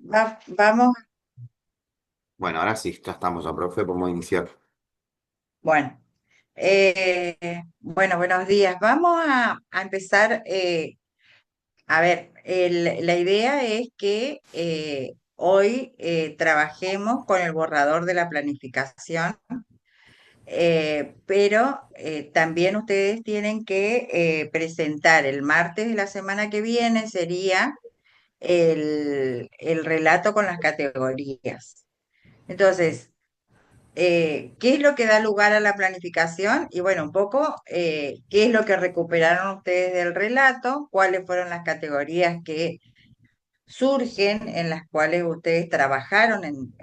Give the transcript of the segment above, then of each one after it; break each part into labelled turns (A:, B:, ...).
A: Vamos,
B: Bueno, ahora sí, ya estamos, ya, profe, podemos iniciar.
A: bueno, buenos días. Vamos a empezar. A ver, la idea es que hoy trabajemos con el borrador de la planificación, pero también ustedes tienen que presentar el martes de la semana que viene, sería el relato con las categorías. Entonces, ¿qué es lo que da lugar a la planificación? Y bueno, un poco, ¿qué es lo que recuperaron ustedes del relato? ¿Cuáles fueron las categorías que surgen en las cuales ustedes trabajaron en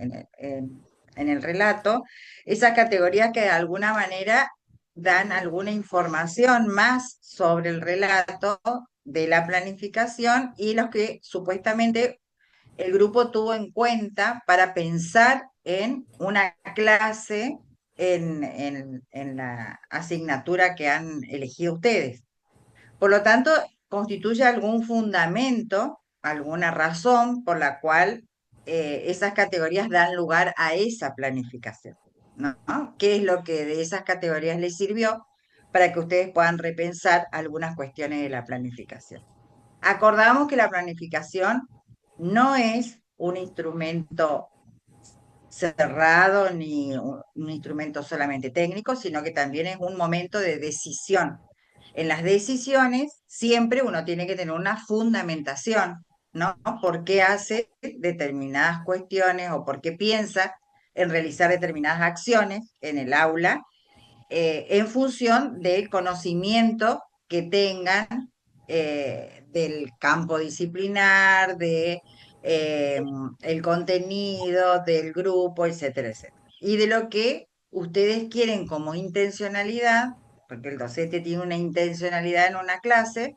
A: el relato? Esas categorías que de alguna manera dan alguna información más sobre el relato de la planificación y los que supuestamente el grupo tuvo en cuenta para pensar en una clase en la asignatura que han elegido ustedes. Por lo tanto, constituye algún fundamento, alguna razón por la cual esas categorías dan lugar a esa planificación, ¿no? ¿Qué es lo que de esas categorías les sirvió para que ustedes puedan repensar algunas cuestiones de la planificación? Acordamos que la planificación no es un instrumento cerrado ni un instrumento solamente técnico, sino que también es un momento de decisión. En las decisiones siempre uno tiene que tener una fundamentación, ¿no? ¿Por qué hace determinadas cuestiones o por qué piensa en realizar determinadas acciones en el aula en función del conocimiento que tengan del campo disciplinar, de eh, el contenido del grupo, etcétera, etcétera? Y de lo que ustedes quieren como intencionalidad, porque el docente tiene una intencionalidad en una clase,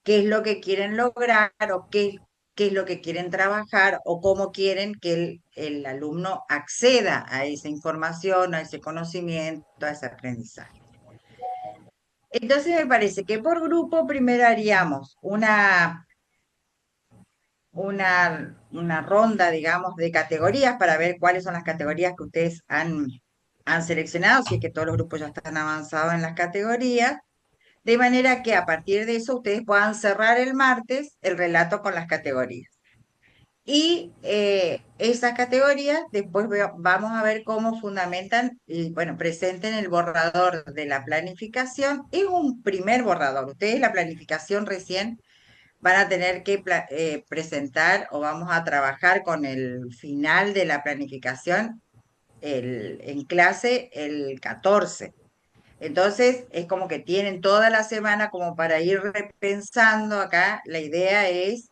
A: qué es lo que quieren lograr o qué es lo que quieren trabajar o cómo quieren que el alumno acceda a esa información, a ese conocimiento, a ese aprendizaje. Entonces me parece que por grupo primero haríamos una ronda, digamos, de categorías para ver cuáles son las categorías que ustedes han seleccionado, si es que todos los grupos ya están avanzados en las categorías, de manera que a partir de eso ustedes puedan cerrar el martes el relato con las categorías. Y esas categorías después vamos a ver cómo fundamentan y, bueno, presenten el borrador de la planificación. Es un primer borrador. Ustedes la planificación recién van a tener que presentar o vamos a trabajar con el final de la planificación en clase el 14. Entonces, es como que tienen toda la semana como para ir repensando acá. La idea es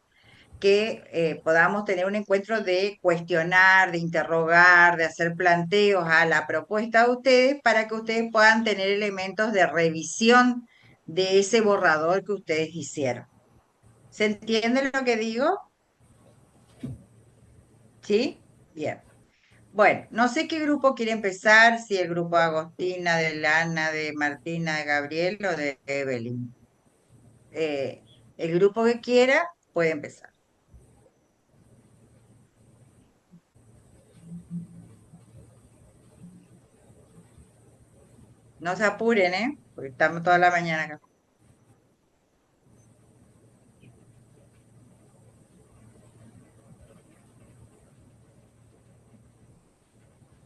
A: que podamos tener un encuentro de cuestionar, de interrogar, de hacer planteos a la propuesta de ustedes para que ustedes puedan tener elementos de revisión de ese borrador que ustedes hicieron. ¿Se entiende lo que digo? ¿Sí? Bien. Bueno, no sé qué grupo quiere empezar, si el grupo de Agostina, de Lana, de Martina, de Gabriel o de Evelyn. Eh, el grupo que quiera puede empezar. No se apuren, ¿eh? Porque estamos toda la mañana acá.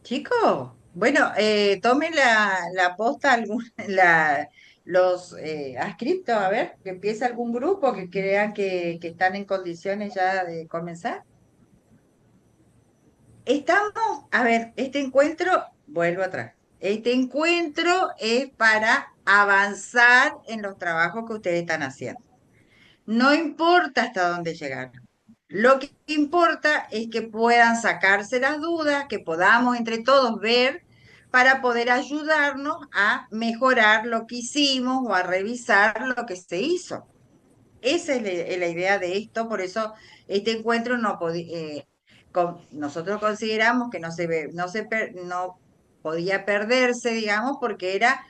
A: Chicos, bueno, tomen la posta, los adscriptos, a ver, que empiece algún grupo que crean que están en condiciones ya de comenzar. Estamos, a ver, este encuentro, vuelvo atrás, este encuentro es para avanzar en los trabajos que ustedes están haciendo. No importa hasta dónde llegaron. Lo que importa es que puedan sacarse las dudas, que podamos entre todos ver para poder ayudarnos a mejorar lo que hicimos o a revisar lo que se hizo. Esa es la idea de esto, por eso este encuentro nosotros consideramos que no podía perderse, digamos, porque era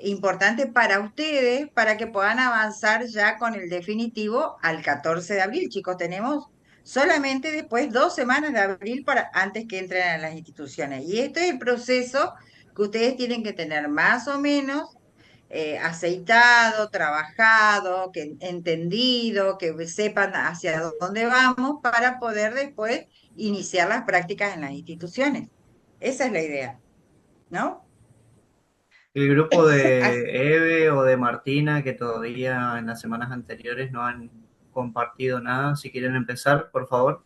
A: importante para ustedes, para que puedan avanzar ya con el definitivo al 14 de abril. Chicos, tenemos solamente después 2 semanas de abril para antes que entren a las instituciones. Y este es el proceso que ustedes tienen que tener más o menos aceitado, trabajado, que entendido, que sepan hacia dónde vamos para poder después iniciar las prácticas en las instituciones. Esa es la idea, ¿no?
C: El grupo
A: As-
C: de Eve o de Martina, que todavía en las semanas anteriores no han compartido nada, si quieren empezar, por favor,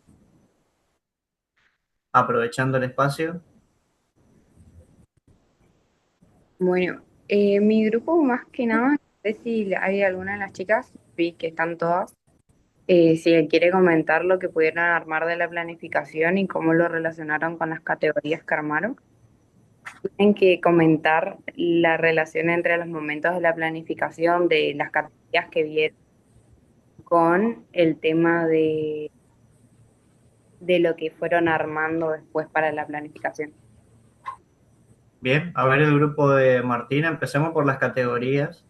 C: aprovechando el espacio.
D: Bueno, mi grupo más que nada, no sé si hay alguna de las chicas, vi que están todas, si quiere comentar lo que pudieron armar de la planificación y cómo lo relacionaron con las categorías que armaron. Tienen que comentar la relación entre los momentos de la planificación de las categorías que vieron con el tema de lo que fueron armando después para la planificación.
C: Bien, a ver el grupo de Martina, empecemos por las categorías.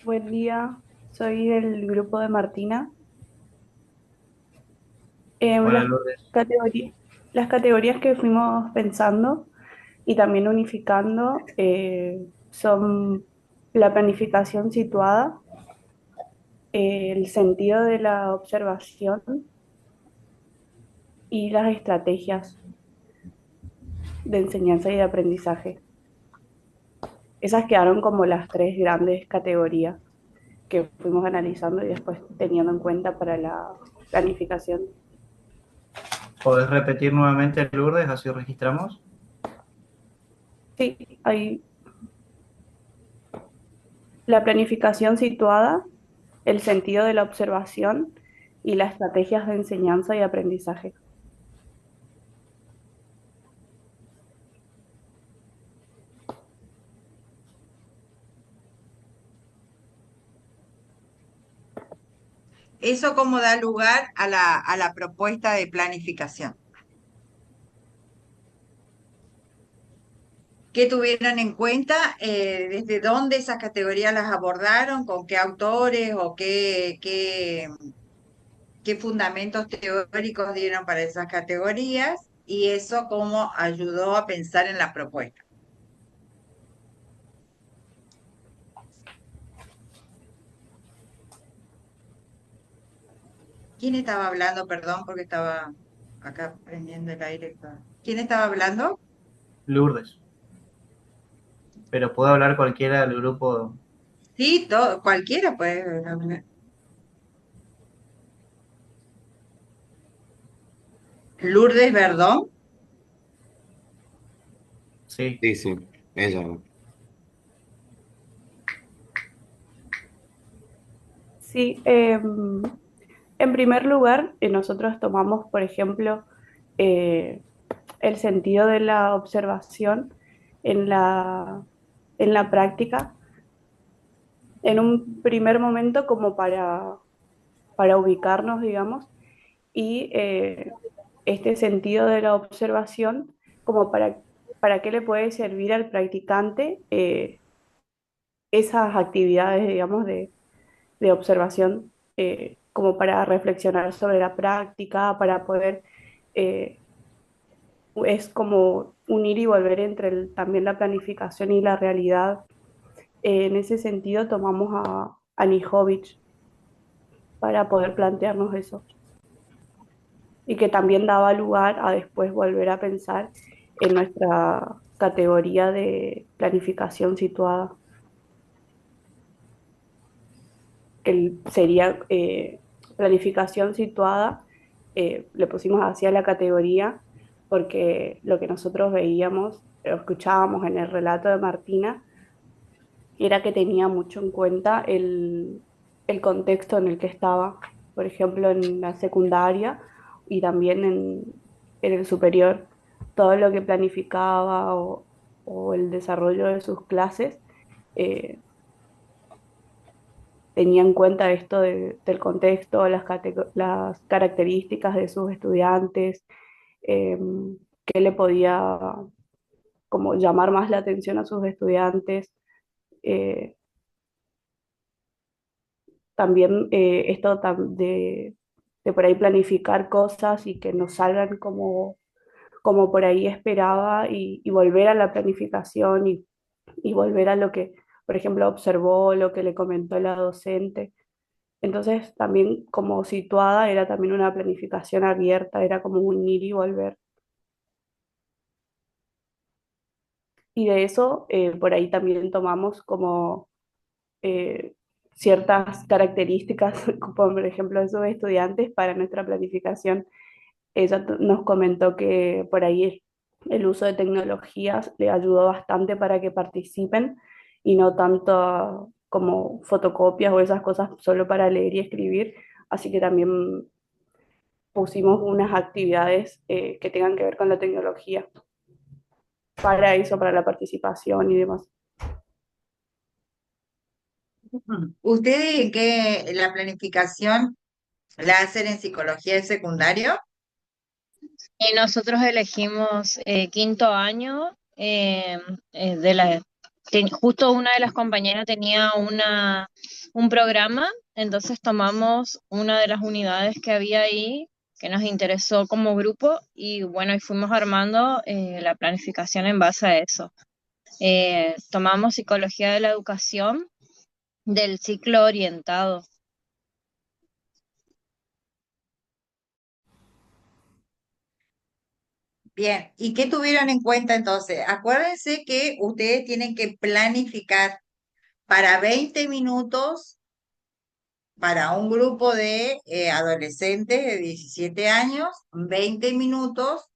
E: Buen día, soy del grupo de Martina.
C: Hola
E: Las
C: Lourdes.
E: las categorías que fuimos pensando y también unificando son la planificación situada, el sentido de la observación y las estrategias de enseñanza y de aprendizaje. Esas quedaron como las tres grandes categorías que fuimos analizando y después teniendo en cuenta para la planificación.
C: ¿Podés repetir nuevamente Lourdes, así registramos?
E: Sí, hay la planificación situada, el sentido de la observación y las estrategias de enseñanza y aprendizaje.
A: Eso como da lugar a la propuesta de planificación. ¿Qué tuvieron en cuenta? ¿Desde dónde esas categorías las abordaron? ¿Con qué autores o qué fundamentos teóricos dieron para esas categorías? Y eso cómo ayudó a pensar en la propuesta. ¿Quién estaba hablando? Perdón, porque estaba acá prendiendo el aire. ¿Quién estaba hablando?
C: Lourdes, pero puede hablar cualquiera del grupo.
A: Sí, todo, cualquiera puede hablar. Lourdes Verdón.
C: Sí,
B: Sí, sí, ella.
E: Sí, en primer lugar, nosotros tomamos, por ejemplo, eh, el sentido de la observación en en la práctica, en un primer momento como para ubicarnos, digamos, y este sentido de la observación como para qué le puede servir al practicante esas actividades, digamos, de observación, como para reflexionar sobre la práctica, para poder, eh, es como unir y volver entre también la planificación y la realidad. En ese sentido tomamos a Nijovic para poder plantearnos eso y que también daba lugar a después volver a pensar en nuestra categoría de planificación situada, que sería planificación situada, le pusimos así a la categoría porque lo que nosotros veíamos, o escuchábamos en el relato de Martina, era que tenía mucho en cuenta el contexto en el que estaba, por ejemplo, en la secundaria y también en el superior, todo lo que planificaba o el desarrollo de sus clases eh, tenía en cuenta esto del contexto, las características de sus estudiantes, eh, qué le podía como llamar más la atención a sus estudiantes. Eh, También esto de por ahí planificar cosas y que no salgan como por ahí esperaba y volver a la planificación y volver a lo que, por ejemplo, observó, lo que le comentó la docente. Entonces, también como situada, era también una planificación abierta, era como un ir y volver. Y de eso, por ahí también tomamos como eh, ciertas características, como por ejemplo esos estudiantes para nuestra planificación. Ella nos comentó que por ahí el uso de tecnologías le ayudó bastante para que participen y no tanto como fotocopias o esas cosas solo para leer y escribir. Así que también pusimos unas actividades que tengan que ver con la tecnología para eso, para la participación y demás.
A: ¿Ustedes que la planificación la hacen en psicología del secundario?
F: Y nosotros elegimos quinto año de justo una de las compañeras tenía un programa, entonces tomamos una de las unidades que había ahí que nos interesó como grupo y bueno, y fuimos armando la planificación en base a eso. Tomamos psicología de la educación del ciclo orientado.
A: Bien, ¿y qué tuvieron en cuenta entonces? Acuérdense que ustedes tienen que planificar para 20 minutos para un grupo de adolescentes de 17 años, 20 minutos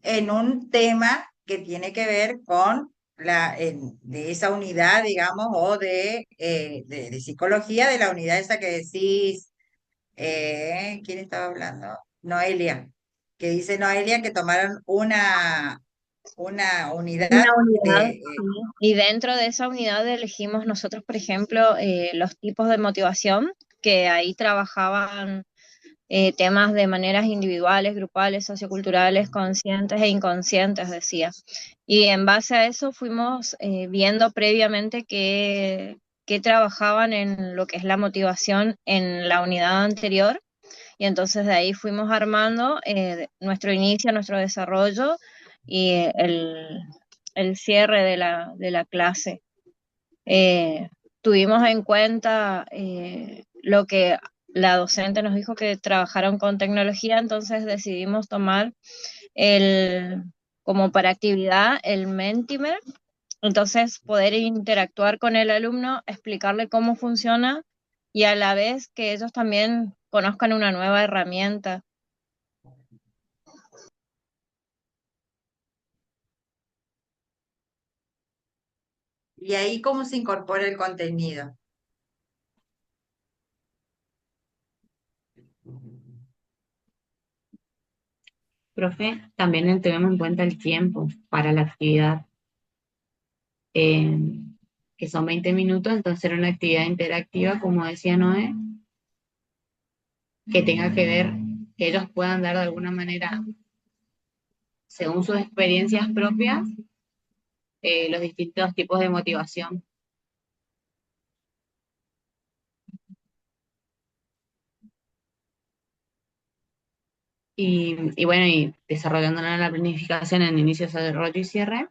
A: en un tema que tiene que ver con de esa unidad, digamos, o de psicología, de la unidad esa que decís, ¿quién estaba hablando? Noelia, que dice Noelia que tomaron una
F: Una
A: unidad
F: unidad,
A: de,
F: sí. Y dentro de esa unidad elegimos nosotros, por ejemplo, los tipos de motivación, que ahí trabajaban temas de maneras individuales, grupales, socioculturales, conscientes e inconscientes, decía. Y en base a eso fuimos viendo previamente que trabajaban en lo que es la motivación en la unidad anterior. Y entonces de ahí fuimos armando nuestro inicio, nuestro desarrollo y el cierre de la clase. Tuvimos en cuenta lo que la docente nos dijo que trabajaron con tecnología, entonces decidimos tomar el, como para actividad el Mentimer, entonces poder interactuar con el alumno, explicarle cómo funciona y a la vez que ellos también conozcan una nueva herramienta.
A: y ahí cómo se incorpora el contenido.
G: Profe, también tenemos en cuenta el tiempo para la actividad, eh, que son 20 minutos, entonces era una actividad interactiva, como decía Noé, que tenga que ver, que ellos puedan dar de alguna manera, según sus experiencias propias, los distintos tipos de motivación. Y bueno, y desarrollándola la planificación en inicio, desarrollo y cierre,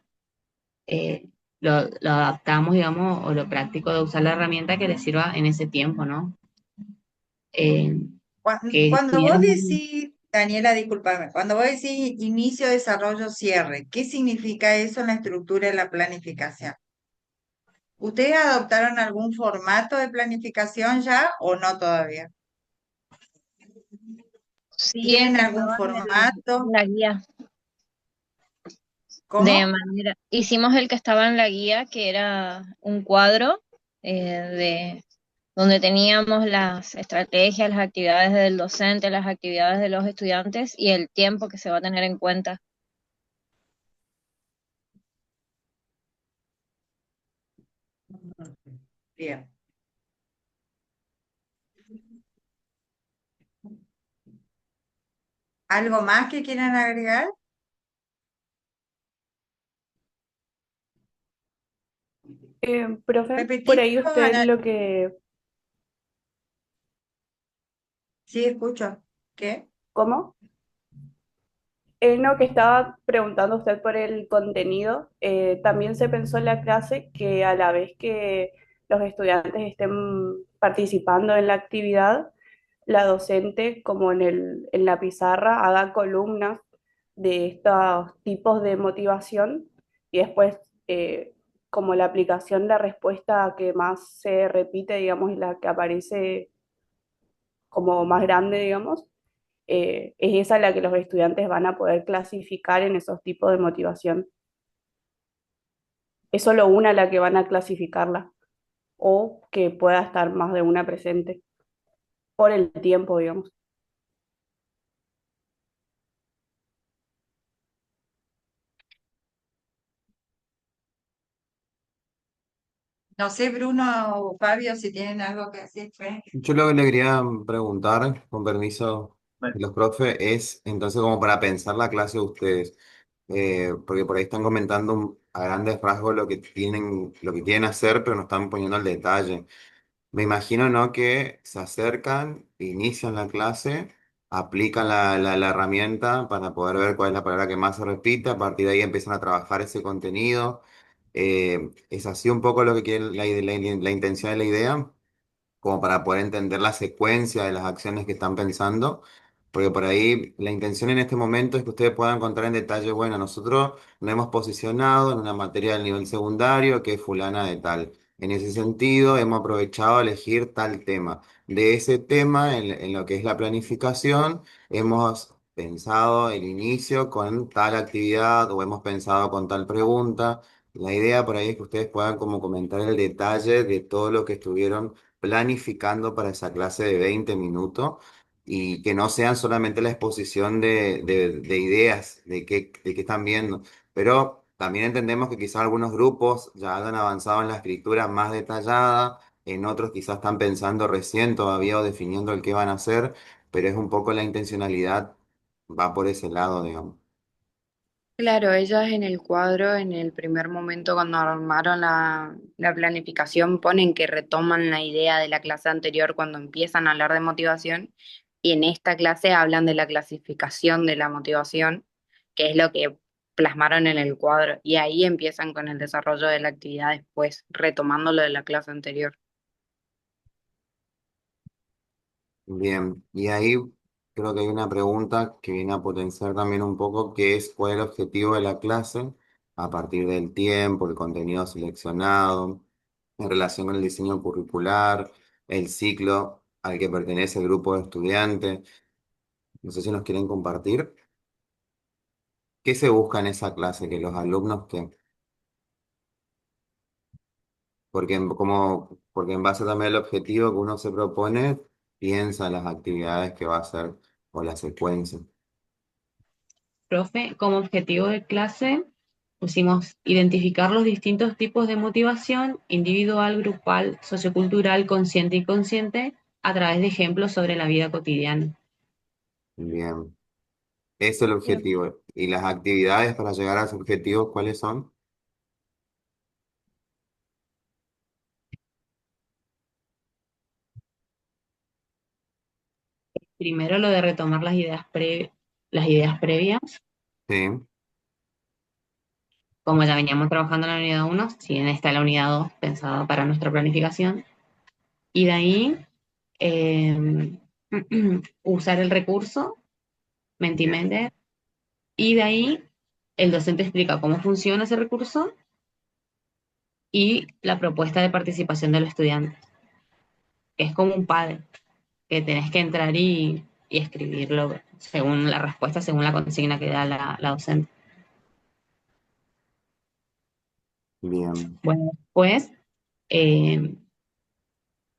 G: eh, lo adaptamos, digamos, o lo práctico de usar la herramienta que les sirva en ese tiempo, ¿no? Eh, que
A: Cuando vos
G: tuvieron,
A: decís, Daniela, discúlpame, cuando vos decís inicio, desarrollo, cierre, ¿qué significa eso en la estructura de la planificación? ¿Ustedes adoptaron algún formato de planificación ya o no todavía?
F: Sí,
A: ¿Tienen
F: eso
A: algún
F: estaba en
A: formato?
F: la guía. De
A: ¿Cómo?
F: manera, hicimos el que estaba en la guía, que era un cuadro de donde teníamos las estrategias, las actividades del docente, las actividades de los estudiantes y el tiempo que se va a tener en cuenta.
A: Bien. ¿Algo más que quieran agregar?
E: Profe, por ahí
A: Repetímelo,
E: usted
A: Ana.
E: lo que,
A: Sí, escucho. ¿Qué?
E: ¿cómo? No, que estaba preguntando usted por el contenido. También se pensó en la clase que a la vez que los estudiantes estén participando en la actividad, la docente, como en la pizarra, haga columnas de estos tipos de motivación y después, como la aplicación, la respuesta que más se repite, digamos, y la que aparece como más grande, digamos, es esa la que los estudiantes van a poder clasificar en esos tipos de motivación. Es solo una la que van a clasificarla o que pueda estar más de una presente por el tiempo, digamos.
A: No sé, Bruno o Fabio, si tienen algo que decir.
B: Yo lo que le quería preguntar, con permiso
C: Bueno,
B: de los profes, es entonces como para pensar la clase de ustedes, porque por ahí están comentando a grandes rasgos lo que quieren hacer, pero no están poniendo el detalle. Me imagino, ¿no? Que se acercan, inician la clase, aplican la herramienta para poder ver cuál es la palabra que más se repite, a partir de ahí empiezan a trabajar ese contenido. Es así un poco lo que quiere la intención de la idea como para poder entender la secuencia de las acciones que están pensando, porque por ahí la intención en este momento es que ustedes puedan encontrar en detalle, bueno, nosotros nos hemos posicionado en una materia del nivel secundario que es fulana de tal. En ese sentido, hemos aprovechado a elegir tal tema. De ese tema, en lo que es la planificación, hemos pensado el inicio con tal actividad o hemos pensado con tal pregunta. La idea por ahí es que ustedes puedan como comentar el detalle de todo lo que estuvieron planificando para esa clase de 20 minutos y que no sean solamente la exposición de ideas, de qué están viendo. Pero también entendemos que quizás algunos grupos ya hayan avanzado en la escritura más detallada, en otros quizás están pensando recién todavía o definiendo el qué van a hacer, pero es un poco la intencionalidad, va por ese lado, digamos.
D: Claro, ellas en el cuadro, en el primer momento cuando armaron la planificación, ponen que retoman la idea de la clase anterior cuando empiezan a hablar de motivación y en esta clase hablan de la clasificación de la motivación, que es lo que plasmaron en el cuadro, y ahí empiezan con el desarrollo de la actividad después, retomando lo de la clase anterior.
B: Bien, y ahí creo que hay una pregunta que viene a potenciar también un poco, que es cuál es el objetivo de la clase a partir del tiempo, el contenido seleccionado, en relación con el diseño curricular, el ciclo al que pertenece el grupo de estudiantes. No sé si nos quieren compartir. ¿Qué se busca en esa clase? Que los alumnos que, porque en base también al objetivo que uno se propone, piensa en las actividades que va a hacer o la secuencia.
G: Profe, como objetivo de clase pusimos identificar los distintos tipos de motivación individual, grupal, sociocultural, consciente y inconsciente a través de ejemplos sobre la vida cotidiana.
B: Bien. Es el objetivo. ¿Y las actividades para llegar a ese objetivo, cuáles son?
G: Primero lo de retomar las ideas previas,
B: Sí,
G: como ya veníamos trabajando en la unidad uno, si bien está la unidad 2 pensada para nuestra planificación, y de ahí eh, usar el recurso
B: bien,
G: Mentimeter, y de ahí el docente explica cómo funciona ese recurso y la propuesta de participación del estudiante, que es como un padre, que tenés que entrar y escribirlo según la respuesta, según la consigna que da la docente.
B: bien,
G: Bueno, después eh,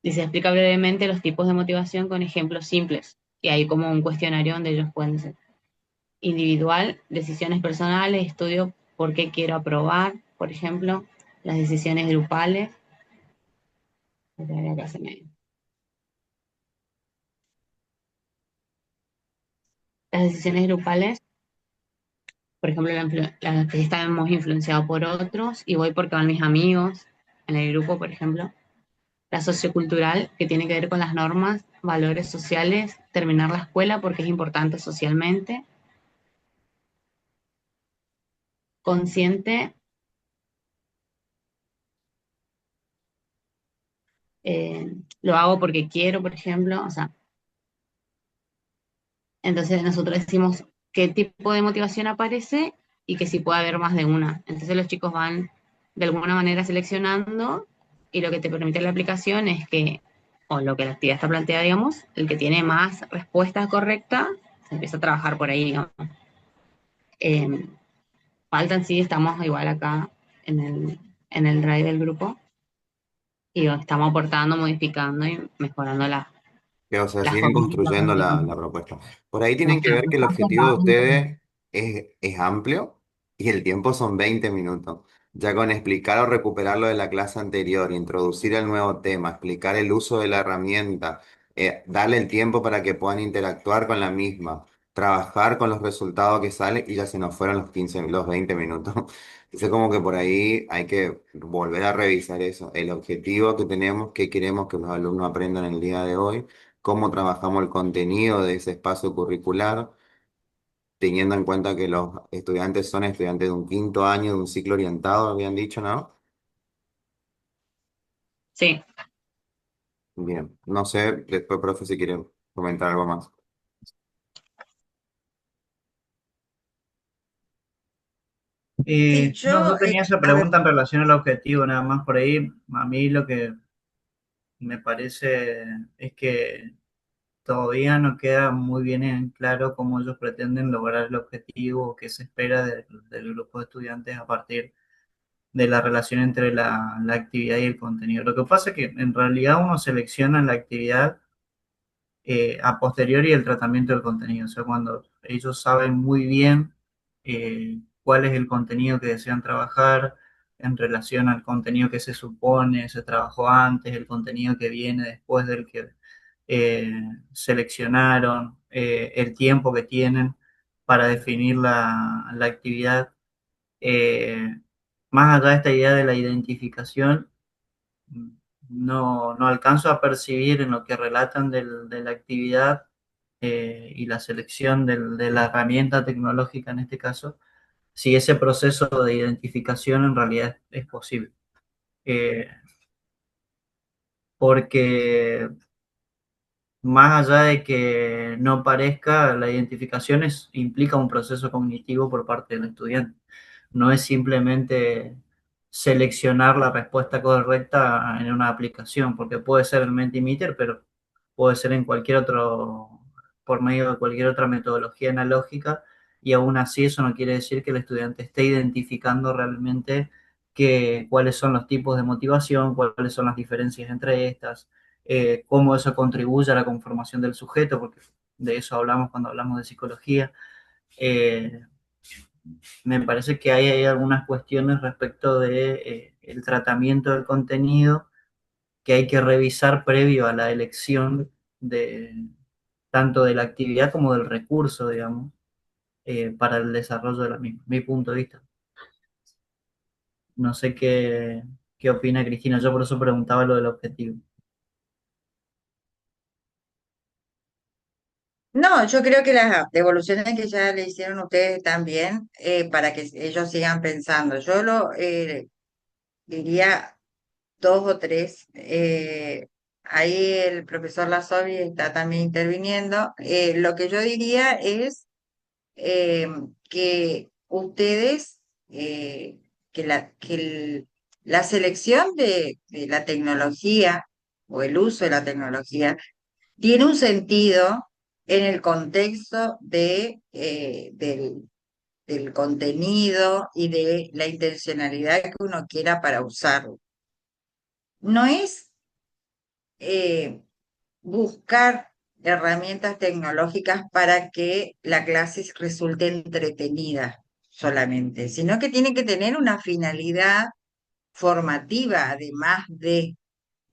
G: y se explica brevemente los tipos de motivación con ejemplos simples, y hay como un cuestionario donde ellos pueden ser individual, decisiones personales, estudio por qué quiero aprobar, por ejemplo, las decisiones grupales. las decisiones grupales, por ejemplo, las que estamos influenciados por otros, y voy porque van mis amigos en el grupo, por ejemplo. La sociocultural, que tiene que ver con las normas, valores sociales, terminar la escuela porque es importante socialmente. Consciente, lo hago porque quiero, por ejemplo, o sea, entonces nosotros decimos qué tipo de motivación aparece y que si puede haber más de una. Entonces los chicos van de alguna manera seleccionando y lo que te permite la aplicación es que, o lo que la actividad está planteada, digamos, el que tiene más respuestas correctas, se empieza a trabajar por ahí, digamos. Eh, Faltan, sí, estamos igual acá en el drive del grupo y estamos aportando, modificando y mejorando
B: Que, o sea,
G: la
B: siguen
G: forma en que lo
B: construyendo
G: hacemos.
B: la propuesta. Por ahí tienen que
G: Ajá,
B: ver que el
G: está
B: objetivo de
G: cerrado, entonces.
B: ustedes es amplio y el tiempo son 20 minutos. Ya con explicar o recuperar lo de la clase anterior, introducir el nuevo tema, explicar el uso de la herramienta, darle el tiempo para que puedan interactuar con la misma, trabajar con los resultados que salen y ya se nos fueron los 15, los 20 minutos. Entonces como que por ahí hay que volver a revisar eso, el objetivo que tenemos, qué queremos que los alumnos aprendan el día de hoy, cómo trabajamos el contenido de ese espacio curricular, teniendo en cuenta que los estudiantes son estudiantes de un quinto año de un ciclo orientado, habían dicho, ¿no?
G: Sí.
B: Bien, no sé, después, profe, si quieren comentar algo más.
A: Sí,
C: No,
A: yo,
C: yo tenía esa
A: a ver,
C: pregunta en relación al objetivo, nada más por ahí. A mí lo que me parece es que todavía no queda muy bien en claro cómo ellos pretenden lograr el objetivo o qué se espera del grupo de estudiantes a partir de la relación entre la actividad y el contenido. Lo que pasa es que en realidad uno selecciona la actividad a posteriori el tratamiento del contenido, o sea, cuando ellos saben muy bien cuál es el contenido que desean trabajar en relación al contenido que se supone se trabajó antes, el contenido que viene después del que eh, seleccionaron, el tiempo que tienen para definir la actividad. Eh, Más allá de esta idea de la identificación, no alcanzo a percibir en lo que relatan de la actividad y la selección de la herramienta tecnológica en este caso, si ese proceso de identificación en realidad es posible. Eh, Porque más allá de que no parezca, la identificación implica un proceso cognitivo por parte del estudiante. No es simplemente seleccionar la respuesta correcta en una aplicación, porque puede ser el Mentimeter, pero puede ser en cualquier otro, por medio de cualquier otra metodología analógica, y aún así eso no quiere decir que el estudiante esté identificando realmente cuáles son los tipos de motivación, cuáles son las diferencias entre estas, cómo eso contribuye a la conformación del sujeto, porque de eso hablamos cuando hablamos de psicología. Eh, Me parece que hay algunas cuestiones respecto de el tratamiento del contenido que hay que revisar previo a la elección de tanto de la actividad como del recurso, digamos, para el desarrollo de la misma, mi punto de vista. No sé qué opina Cristina, yo por eso preguntaba lo del objetivo.
A: no, yo creo que las devoluciones que ya le hicieron ustedes también, para que ellos sigan pensando. Yo lo diría dos o tres. Ahí el profesor Lazovi está también interviniendo. Lo que yo diría es eh, que ustedes, la selección de la tecnología o el uso de la tecnología tiene un sentido en el contexto del contenido y de la intencionalidad que uno quiera para usarlo. No es eh, buscar herramientas tecnológicas para que la clase resulte entretenida solamente, sino que tiene que tener una finalidad formativa, además de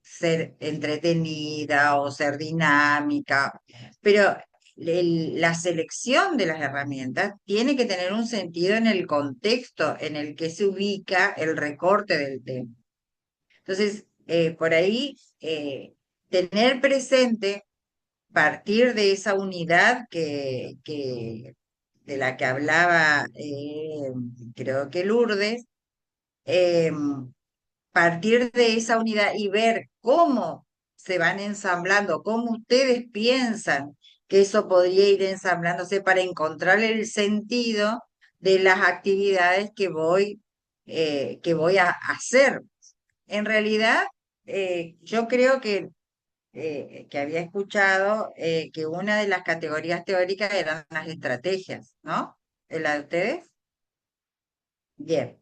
A: ser entretenida o ser dinámica. Pero la selección de las herramientas tiene que tener un sentido en el contexto en el que se ubica el recorte del tema. Entonces, por ahí, tener presente, partir de esa unidad de la que hablaba, creo que Lourdes, eh, partir de esa unidad y ver cómo se van ensamblando, cómo ustedes piensan que eso podría ir ensamblándose para encontrar el sentido de las actividades que voy a hacer. En realidad, yo creo que había escuchado que una de las categorías teóricas eran las estrategias, ¿no? ¿Es la de ustedes? Bien.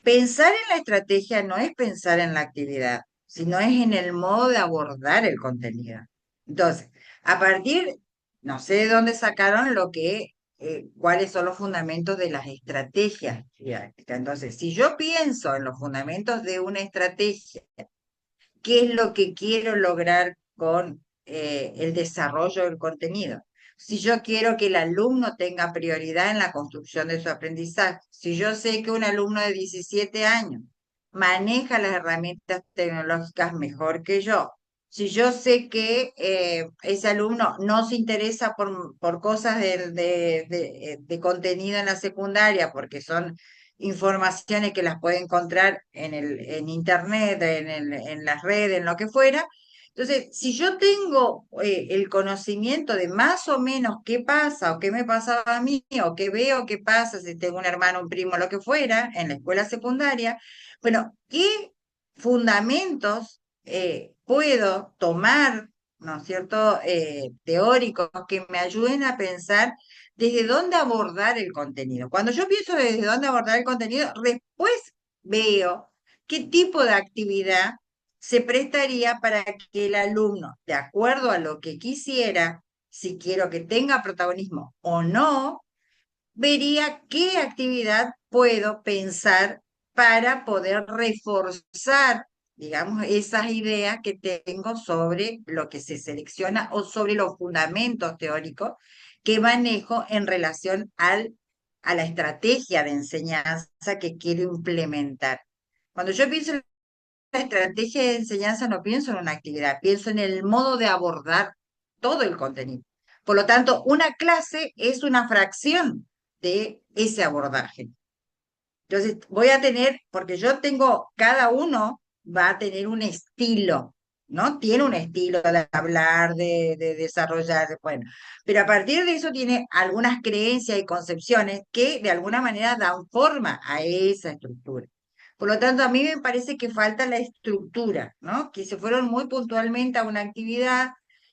A: Pensar en la estrategia no es pensar en la actividad, sino es en el modo de abordar el contenido. Entonces, a partir, no sé de dónde sacaron cuáles son los fundamentos de las estrategias didácticas. Entonces, si yo pienso en los fundamentos de una estrategia, qué es lo que quiero lograr con el desarrollo del contenido. Si yo quiero que el alumno tenga prioridad en la construcción de su aprendizaje, si yo sé que un alumno de 17 años maneja las herramientas tecnológicas mejor que yo, si yo sé que ese alumno no se interesa por cosas de contenido en la secundaria, porque son informaciones que las puede encontrar en internet, en las redes, en lo que fuera. Entonces, si yo tengo el conocimiento de más o menos qué pasa o qué me pasaba a mí o qué veo qué pasa si tengo un hermano, un primo, lo que fuera en la escuela secundaria, bueno, ¿qué fundamentos puedo tomar, ¿no es cierto?, teóricos que me ayuden a pensar desde dónde abordar el contenido. Cuando yo pienso desde dónde abordar el contenido, después veo qué tipo de actividad se prestaría para que el alumno, de acuerdo a lo que quisiera, si quiero que tenga protagonismo o no, vería qué actividad puedo pensar para poder reforzar, digamos, esas ideas que tengo sobre lo que se selecciona o sobre los fundamentos teóricos que manejo en relación a la estrategia de enseñanza que quiero implementar. Cuando yo pienso en la estrategia de enseñanza, no pienso en una actividad, pienso en el modo de abordar todo el contenido. Por lo tanto, una clase es una fracción de ese abordaje. Entonces, voy a tener, porque yo tengo, cada uno va a tener un estilo, ¿no? Tiene un estilo de hablar, de desarrollar, bueno, pero a partir de eso tiene algunas creencias y concepciones que de alguna manera dan forma a esa estructura. Por lo tanto, a mí me parece que falta la estructura, ¿no? Que se fueron muy puntualmente a una actividad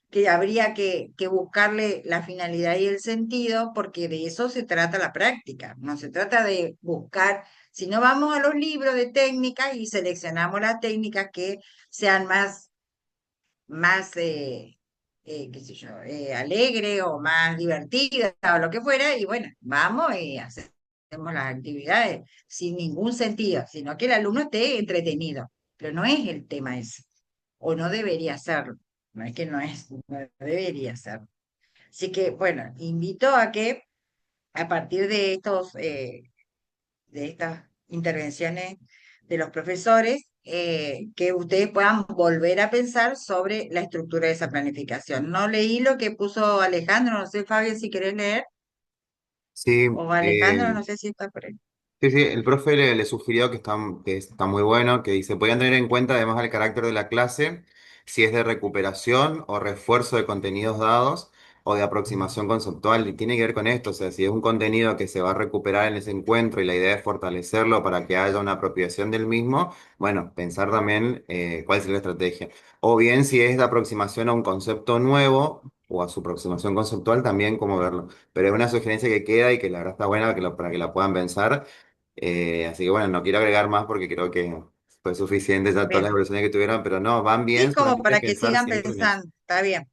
A: que habría que buscarle la finalidad y el sentido, porque de eso se trata la práctica, no se trata de buscar, si no vamos a los libros de técnicas y seleccionamos las técnicas que sean más qué sé yo, alegre o más divertida o lo que fuera, y bueno, vamos y hacemos las actividades sin ningún sentido, sino que el alumno esté entretenido, pero no es el tema ese, o no debería serlo, no es que no debería ser. Así que, bueno, invito a que a partir de estas intervenciones de los profesores, que ustedes puedan volver a pensar sobre la estructura de esa planificación. No leí lo que puso Alejandro, no sé, Fabio, si querés leer,
B: Sí,
A: o Alejandro, no sé si está por ahí.
B: sí, sí, el profe le sugirió que está muy bueno, que dice, podrían tener en cuenta además el carácter de la clase, si es de recuperación o refuerzo de contenidos dados o de aproximación conceptual, y tiene que ver con esto, o sea, si es un contenido que se va a recuperar en ese encuentro y la idea es fortalecerlo para que haya una apropiación del mismo, bueno, pensar también cuál es la estrategia. O bien si es de aproximación a un concepto nuevo o a su aproximación conceptual, también cómo verlo. Pero es una sugerencia que queda y que la verdad está buena para que la puedan pensar. Así que bueno, no quiero agregar más porque creo que fue suficiente ya todas las
A: Bien.
B: evoluciones que tuvieron, pero no, van
A: Sí,
B: bien,
A: como
B: solamente
A: para que
B: pensar
A: sigan
B: siempre en eso.
A: pensando, está bien.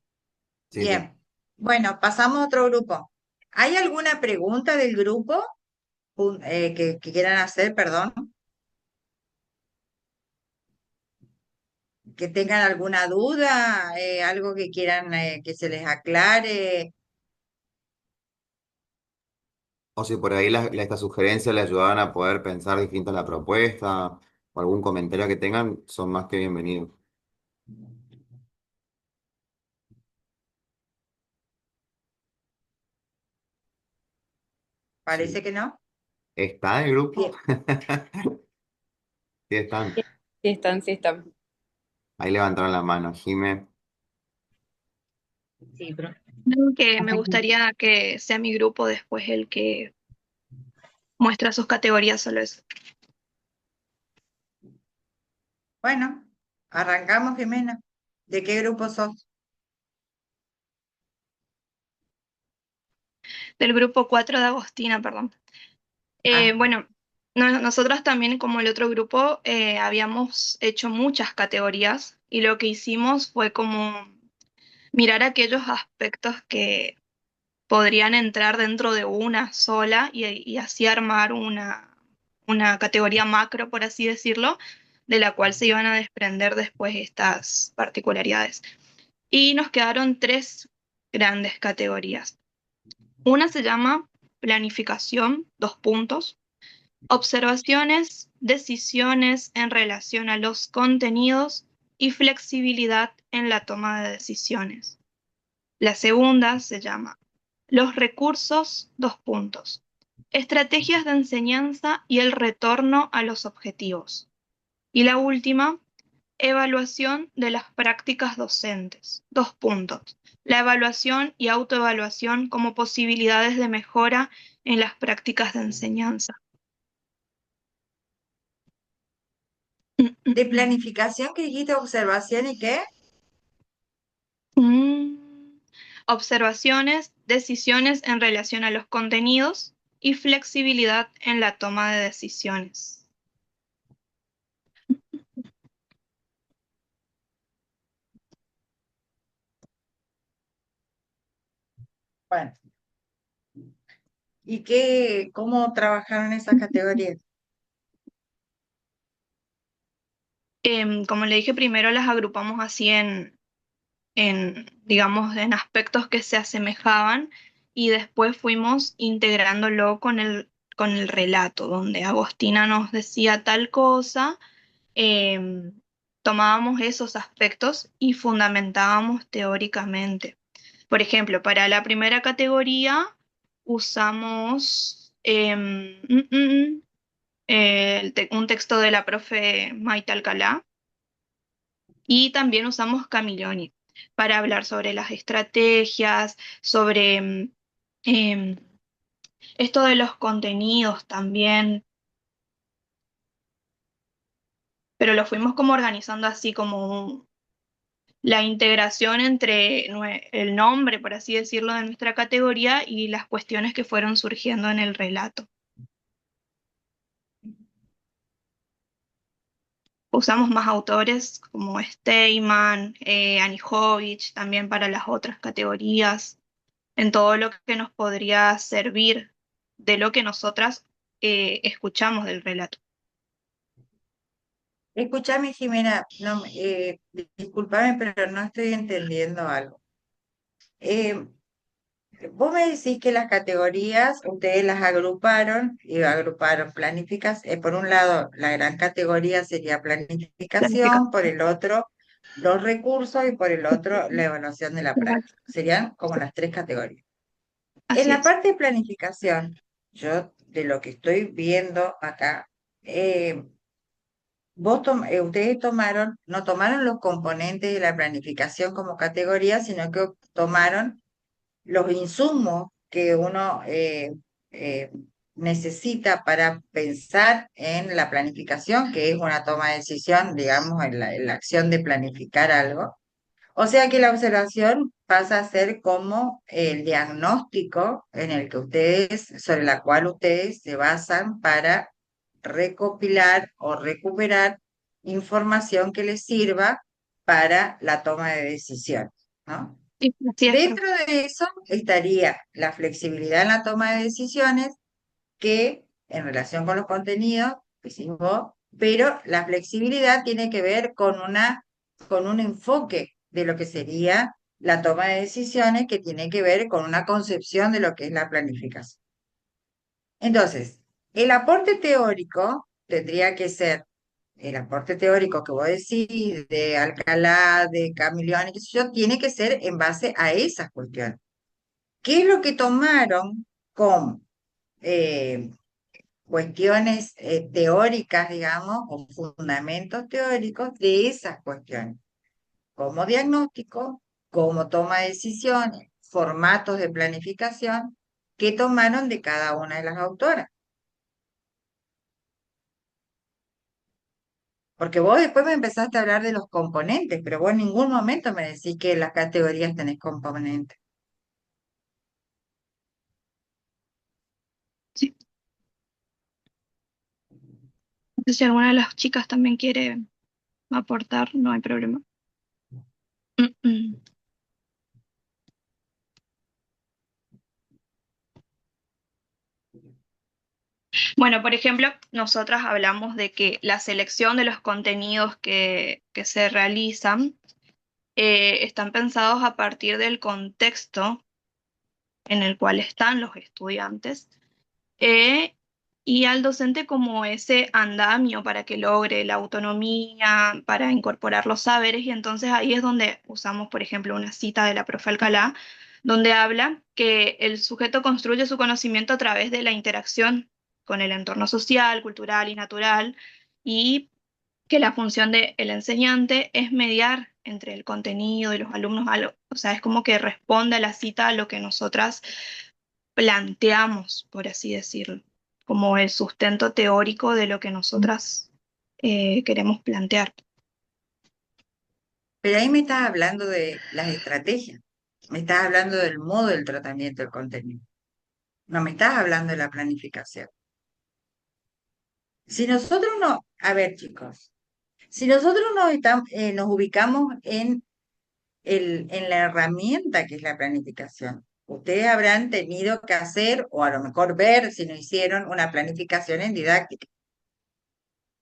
B: Sí, sí.
A: Bien. Bueno, pasamos a otro grupo. ¿Hay alguna pregunta del grupo que quieran hacer, perdón? Que tengan alguna duda, algo que quieran que se les aclare.
B: O si por ahí esta sugerencia le ayudaban a poder pensar distinto la propuesta o algún comentario que tengan, son más que bienvenidos.
A: Parece
B: Sí.
A: que no.
B: ¿Está en el grupo?
A: Bien.
B: Sí, están.
D: Sí están, sí están.
B: Ahí levantaron la mano, Jime.
G: Sí, pero
H: Creo que me gustaría que sea mi grupo después el que muestra sus categorías, solo eso.
A: Bueno, arrancamos, Jimena. ¿De qué grupo sos?
H: Del grupo 4 de Agostina, perdón.
A: Ah,
H: Bueno, nosotros también, como el otro grupo, habíamos hecho muchas categorías y lo que hicimos fue como mirar aquellos aspectos que podrían entrar dentro de una sola y así armar una categoría macro, por así decirlo, de la cual se iban a desprender después estas particularidades. Y nos quedaron tres grandes categorías. Una se llama planificación, dos puntos, observaciones, decisiones en relación a los contenidos y flexibilidad en la toma de decisiones. La segunda se llama los recursos, dos puntos, estrategias de enseñanza y el retorno a los objetivos. Y la última, evaluación de las prácticas docentes, dos puntos, la evaluación y autoevaluación como posibilidades de mejora en las prácticas de enseñanza.
A: de planificación que dijiste observación y qué?
H: Mm. Observaciones, decisiones en relación a los contenidos y flexibilidad en la toma de decisiones.
A: Bueno, ¿y qué, cómo trabajaron esas categorías?
H: Como le dije primero, las agrupamos así digamos, en aspectos que se asemejaban y después fuimos integrándolo con el relato, donde Agostina nos decía tal cosa, em, tomábamos esos aspectos y fundamentábamos teóricamente. Por ejemplo, para la primera categoría usamos un texto de la profe Maite Alcalá y también usamos Camilloni para hablar sobre las estrategias, sobre em, esto de los contenidos también, pero lo fuimos como organizando así como la integración entre el nombre, por así decirlo, de nuestra categoría y las cuestiones que fueron surgiendo en el relato. Usamos más autores como Steinman, Anijovic, también para las otras categorías, en todo lo que nos podría servir de lo que nosotras escuchamos del relato.
A: Escúchame, Jimena, no, discúlpame, pero no estoy entendiendo algo. Eh, Vos me decís que las categorías, ustedes las agruparon y agruparon por un lado, la gran categoría sería planificación, por
H: Planificación.
A: el otro, los recursos y por el otro, la evaluación de la práctica. Serían como las tres categorías. En
H: Así
A: la
H: es.
A: parte de planificación, yo de lo que estoy viendo acá, ustedes no tomaron los componentes de la planificación como categoría, sino que tomaron los insumos que uno eh, necesita para pensar en la planificación, que es una toma de decisión, digamos, en la acción de planificar algo. O sea que la observación pasa a ser como el diagnóstico en el que sobre la cual ustedes se basan para recopilar o recuperar información que les sirva para la toma de decisiones, ¿no?
H: Sí, así es,
A: Dentro de eso estaría la flexibilidad en la toma de decisiones, que en relación con los contenidos, que sí vos, pero la flexibilidad tiene que ver con un enfoque de lo que sería la toma de decisiones, que tiene que ver con una concepción de lo que es la planificación. Entonces, el aporte teórico tendría que ser, el aporte teórico que vos decís, de Alcalá, de Camilioni, qué sé yo, tiene que ser en base a esas cuestiones. ¿Qué es lo que tomaron como eh, cuestiones teóricas, digamos, o fundamentos teóricos de esas cuestiones? Como diagnóstico, como toma de decisiones, formatos de planificación que tomaron de cada una de las autoras. Porque vos después me empezaste a hablar de los componentes, pero vos en ningún momento me decís que en las categorías tenés componentes.
H: Sí. No sé si alguna de las chicas también quiere aportar, no hay problema. Bueno, por ejemplo, nosotras hablamos de que la selección de los contenidos que se realizan están pensados a partir del contexto en el cual están los estudiantes eh, y al docente como ese andamio para que logre la autonomía, para incorporar los saberes, y entonces ahí es donde usamos, por ejemplo, una cita de la profe Alcalá, donde habla que el sujeto construye su conocimiento a través de la interacción con el entorno social, cultural y natural, y que la función del enseñante es mediar entre el contenido y los alumnos, o sea, es como que responde a la cita a lo que nosotras planteamos, por así decirlo, como el sustento teórico de lo que nosotras queremos plantear.
A: Pero ahí me estás hablando de las estrategias, me estás hablando del modo del tratamiento del contenido, no me estás hablando de la planificación. Si nosotros no, a ver chicos, si nosotros nos ubicamos en la herramienta que es la planificación, ustedes habrán tenido que hacer, o a lo mejor ver si no hicieron, una planificación en didáctica.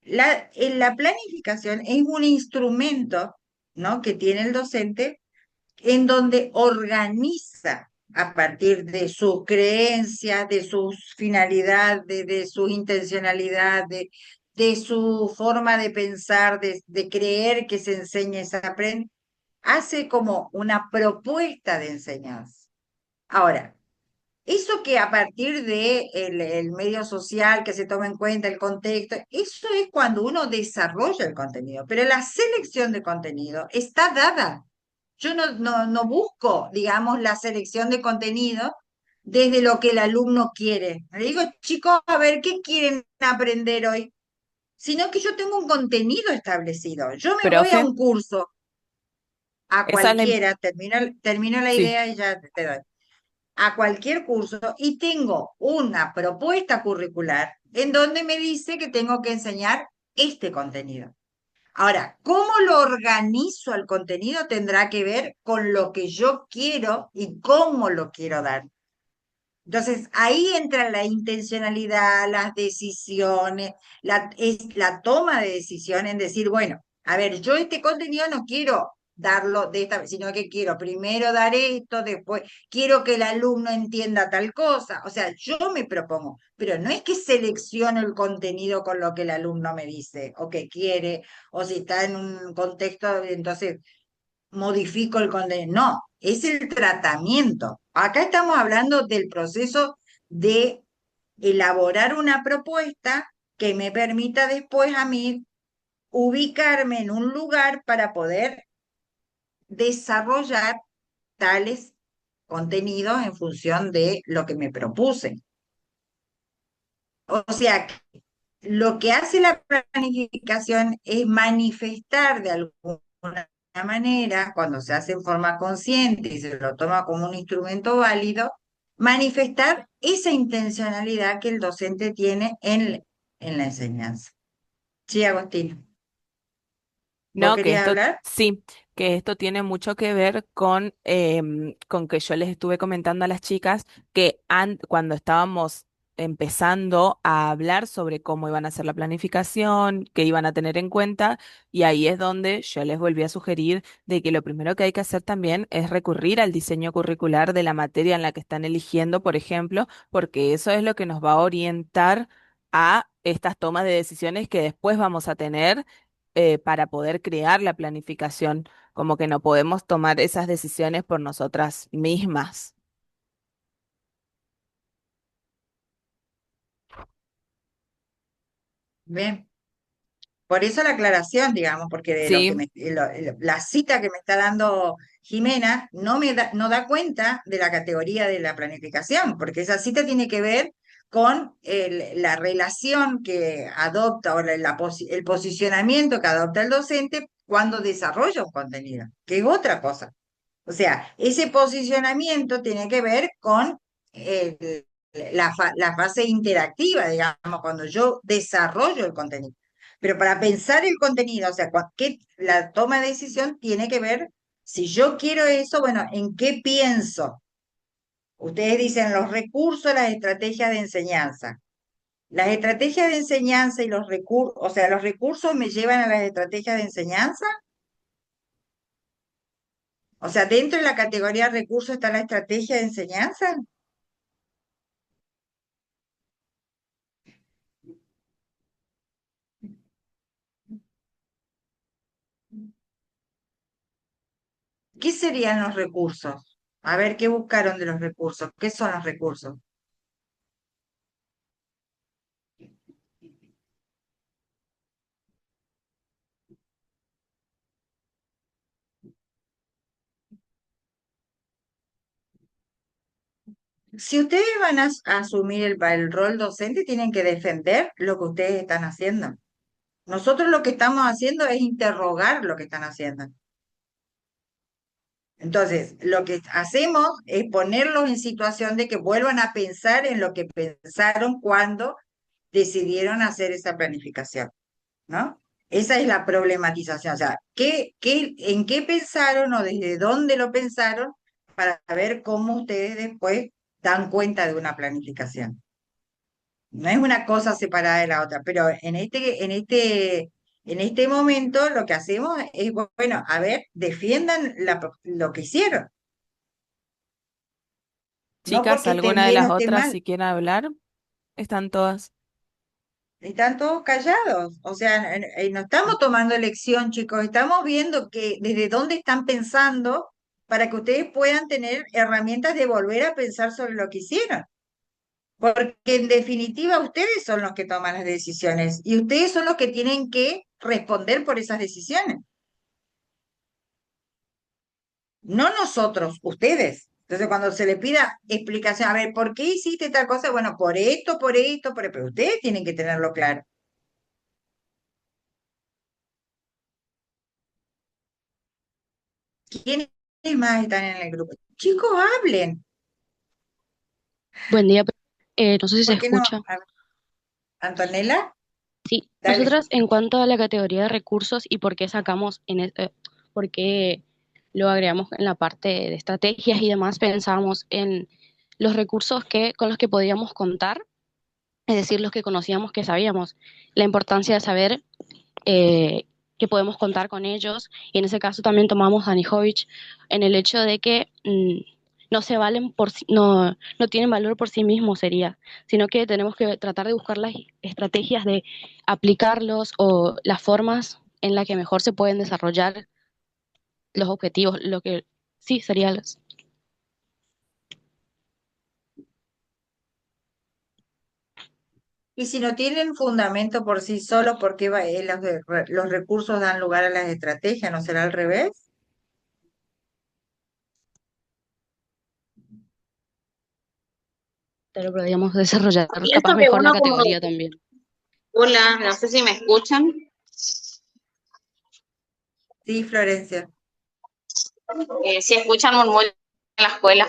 A: La planificación es un instrumento, ¿no?, que tiene el docente en donde organiza a partir de sus creencias, de sus finalidades, de sus intencionalidades, de su forma de pensar, de creer que se enseña y se aprende, hace como una propuesta de enseñanza. Ahora, eso que a partir de el medio social, que se toma en cuenta el contexto, eso es cuando uno desarrolla el contenido, pero la selección de contenido está dada. Yo no busco, digamos, la selección de contenido desde lo que el alumno quiere. Le digo, chicos, a ver, ¿qué quieren aprender hoy? Sino que yo tengo un contenido establecido. Yo me voy a
I: Profe,
A: un curso, a
I: esa es la...
A: cualquiera, termino la
I: Sí,
A: idea y ya te doy, a cualquier curso y tengo una propuesta curricular en donde me dice que tengo que enseñar este contenido. Ahora, ¿cómo lo organizo el contenido? Tendrá que ver con lo que yo quiero y cómo lo quiero dar. Entonces, ahí entra la intencionalidad, las decisiones, es la toma de decisión en decir, bueno, a ver, yo este contenido no quiero darlo de esta, sino que quiero primero dar esto, después quiero que el alumno entienda tal cosa. O sea, yo me propongo, pero no es que selecciono el contenido con lo que el alumno me dice o que quiere, o si está en un contexto, entonces modifico el contenido. No, es el tratamiento. Acá estamos hablando del proceso de elaborar una propuesta que me permita después a mí ubicarme en un lugar para poder desarrollar tales contenidos en función de lo que me propuse. O sea, lo que hace la planificación es manifestar de alguna manera, cuando se hace en forma consciente y se lo toma como un instrumento válido, manifestar esa intencionalidad que el docente tiene en la enseñanza. Sí, Agostino, ¿vos
I: no, que
A: querías
I: esto,
A: hablar?
I: sí, que esto tiene mucho que ver con que yo les estuve comentando a las chicas que cuando estábamos empezando a hablar sobre cómo iban a hacer la planificación, qué iban a tener en cuenta, y ahí es donde yo les volví a sugerir de que lo primero que hay que hacer también es recurrir al diseño curricular de la materia en la que están eligiendo, por ejemplo, porque eso es lo que nos va a orientar a estas tomas de decisiones que después vamos a tener para poder crear la planificación, como que no podemos tomar esas decisiones por nosotras mismas.
A: Bien. Por eso la aclaración, digamos, porque de lo que
I: Sí,
A: la cita que me está dando Jimena no da cuenta de la categoría de la planificación, porque esa cita tiene que ver con la relación que adopta o el posicionamiento que adopta el docente cuando desarrolla un contenido, que es otra cosa. O sea, ese posicionamiento tiene que ver con la fase interactiva, digamos, cuando yo desarrollo el contenido. Pero para pensar el contenido, o sea, la toma de decisión tiene que ver, si yo quiero eso, bueno, ¿en qué pienso? Ustedes dicen los recursos, las estrategias de enseñanza. Las estrategias de enseñanza y los recursos, o sea, los recursos me llevan a las estrategias de enseñanza. O sea, dentro de la categoría recursos está la estrategia de enseñanza. ¿Qué serían los recursos? A ver, ¿qué buscaron de los recursos? ¿Qué son los recursos? Si ustedes van a asumir el rol docente, tienen que defender lo que ustedes están haciendo. Nosotros lo que estamos haciendo es interrogar lo que están haciendo. Entonces, lo que hacemos es ponerlos en situación de que vuelvan a pensar en lo que pensaron cuando decidieron hacer esa planificación, ¿no? Esa es la problematización, o sea, en qué pensaron o desde dónde lo pensaron para ver cómo ustedes después dan cuenta de una planificación. No es una cosa separada de la otra, pero en este momento lo que hacemos es, bueno, a ver, defiendan lo que hicieron, no
I: chicas,
A: porque estén
I: ¿alguna de
A: bien o
I: las
A: estén
I: otras
A: mal.
I: si quieren hablar? Están todas.
A: Están todos callados, o sea, no estamos tomando elección, chicos, estamos viendo que desde dónde están pensando para que ustedes puedan tener herramientas de volver a pensar sobre lo que hicieron. Porque en definitiva ustedes son los que toman las decisiones y ustedes son los que tienen que responder por esas decisiones, no nosotros, ustedes. Entonces, cuando se le pida explicación, a ver, ¿por qué hiciste tal cosa? Bueno, pero ustedes tienen que tenerlo claro. ¿Quiénes más están en el grupo? Chicos, hablen.
J: Buen día, no sé si se
A: ¿Por qué no?
J: escucha.
A: A ver, Antonella,
J: Sí,
A: dale.
J: nosotras en cuanto a la categoría de recursos y por qué sacamos por qué lo agregamos en la parte de estrategias y demás, pensamos en los recursos con los que podíamos contar, es decir, los que conocíamos, que sabíamos, la importancia de saber que podemos contar con ellos, y en ese caso también tomamos a Anijovic en el hecho de que no se valen no tienen valor por sí mismos sería, sino que tenemos que tratar de buscar las estrategias de aplicarlos o las formas en las que mejor se pueden desarrollar los objetivos, lo que sí sería
A: Y si no tienen fundamento por sí solos, ¿por qué los recursos dan lugar a las estrategias? ¿No será al revés?
J: lo podríamos desarrollar capaz
G: Pienso que
J: mejor la
G: uno como,
J: categoría también.
G: hola, no sé si me escuchan.
A: Sí, Florencia.
G: Si escuchan murmullos en la escuela.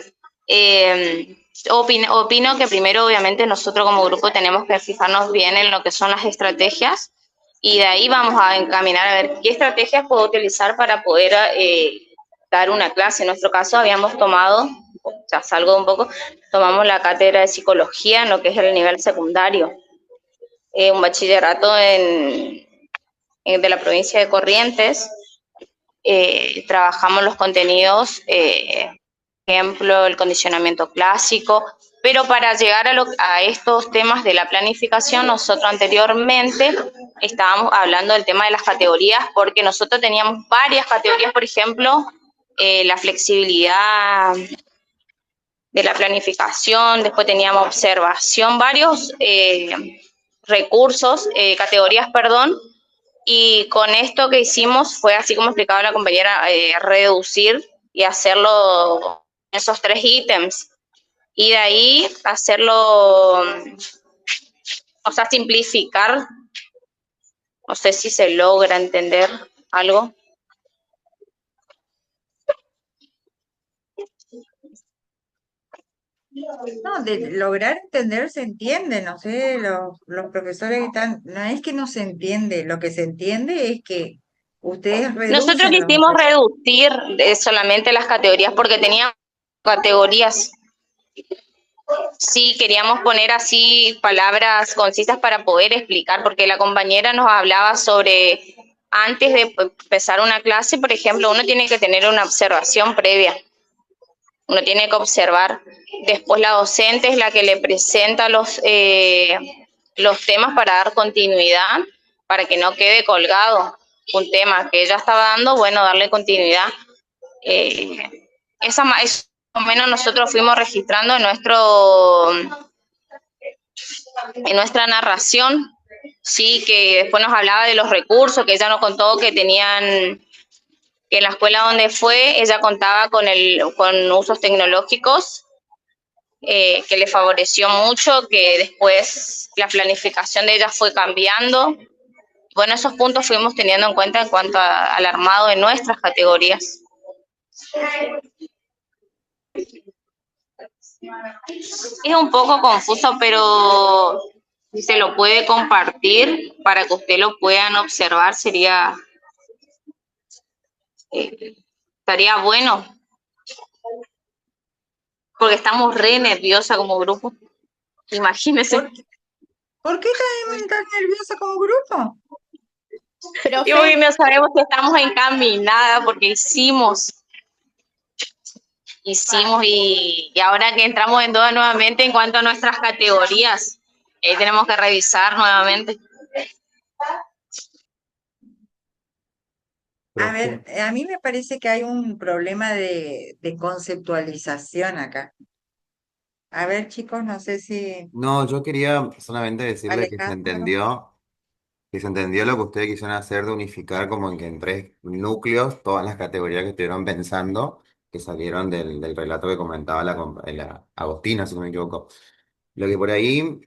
G: Opino que primero, obviamente, nosotros como grupo tenemos que fijarnos bien en lo que son las estrategias y de ahí vamos a encaminar a ver qué estrategias puedo utilizar para poder dar una clase. En nuestro caso habíamos tomado
K: ya salgo un poco, tomamos la cátedra de psicología en lo que es el nivel secundario, un bachillerato de la provincia de Corrientes. Trabajamos los contenidos, por ejemplo, el condicionamiento clásico, pero para llegar a estos temas de la planificación, nosotros anteriormente estábamos hablando del tema de las categorías, porque nosotros teníamos varias categorías, por ejemplo, la flexibilidad de la planificación, después teníamos observación, varios recursos, categorías, perdón, y con esto que hicimos fue así como explicaba la compañera, reducir y hacerlo esos 3 ítems. Y de ahí hacerlo, o sea, simplificar. No sé si se logra entender algo.
A: No, de lograr entender se entiende, no sé, los profesores que están, no es que no se entiende, lo que se entiende es que ustedes
K: Nosotros
A: reducen
K: quisimos reducir solamente las categorías porque teníamos categorías. Sí, queríamos poner así palabras concisas para poder explicar, porque la compañera nos hablaba sobre, antes de empezar una clase, por ejemplo, uno tiene que tener una observación previa, uno tiene que observar, después la docente es la que le presenta los temas para dar continuidad, para que no quede colgado un tema que ella estaba dando, bueno, darle continuidad. Eso más o menos nosotros fuimos registrando en nuestra narración, sí, que después nos hablaba de los recursos, que ella nos contó que tenían, que en la escuela donde fue, ella contaba con usos tecnológicos, que le favoreció mucho, que después la planificación de ella fue cambiando. Bueno, esos puntos fuimos teniendo en cuenta en cuanto al armado de nuestras categorías. Es un poco confuso, pero si se lo puede compartir para que ustedes lo puedan observar, estaría bueno, porque estamos re nerviosa como grupo. Imagínense.
A: ¿Por qué estás tan nerviosa como grupo?
K: Y porque no sabemos si estamos encaminadas, porque hicimos y ahora que entramos en duda nuevamente en cuanto a nuestras categorías, tenemos que revisar nuevamente.
A: A ver, a mí me parece que hay un problema de conceptualización acá. A ver, chicos, no sé si
B: No, yo quería solamente decirle
A: Alejandro.
B: que se entendió lo que ustedes quisieron hacer de unificar como en que en 3 núcleos todas las categorías que estuvieron pensando, que salieron del relato que comentaba la Agostina, si no me equivoco. Lo que por ahí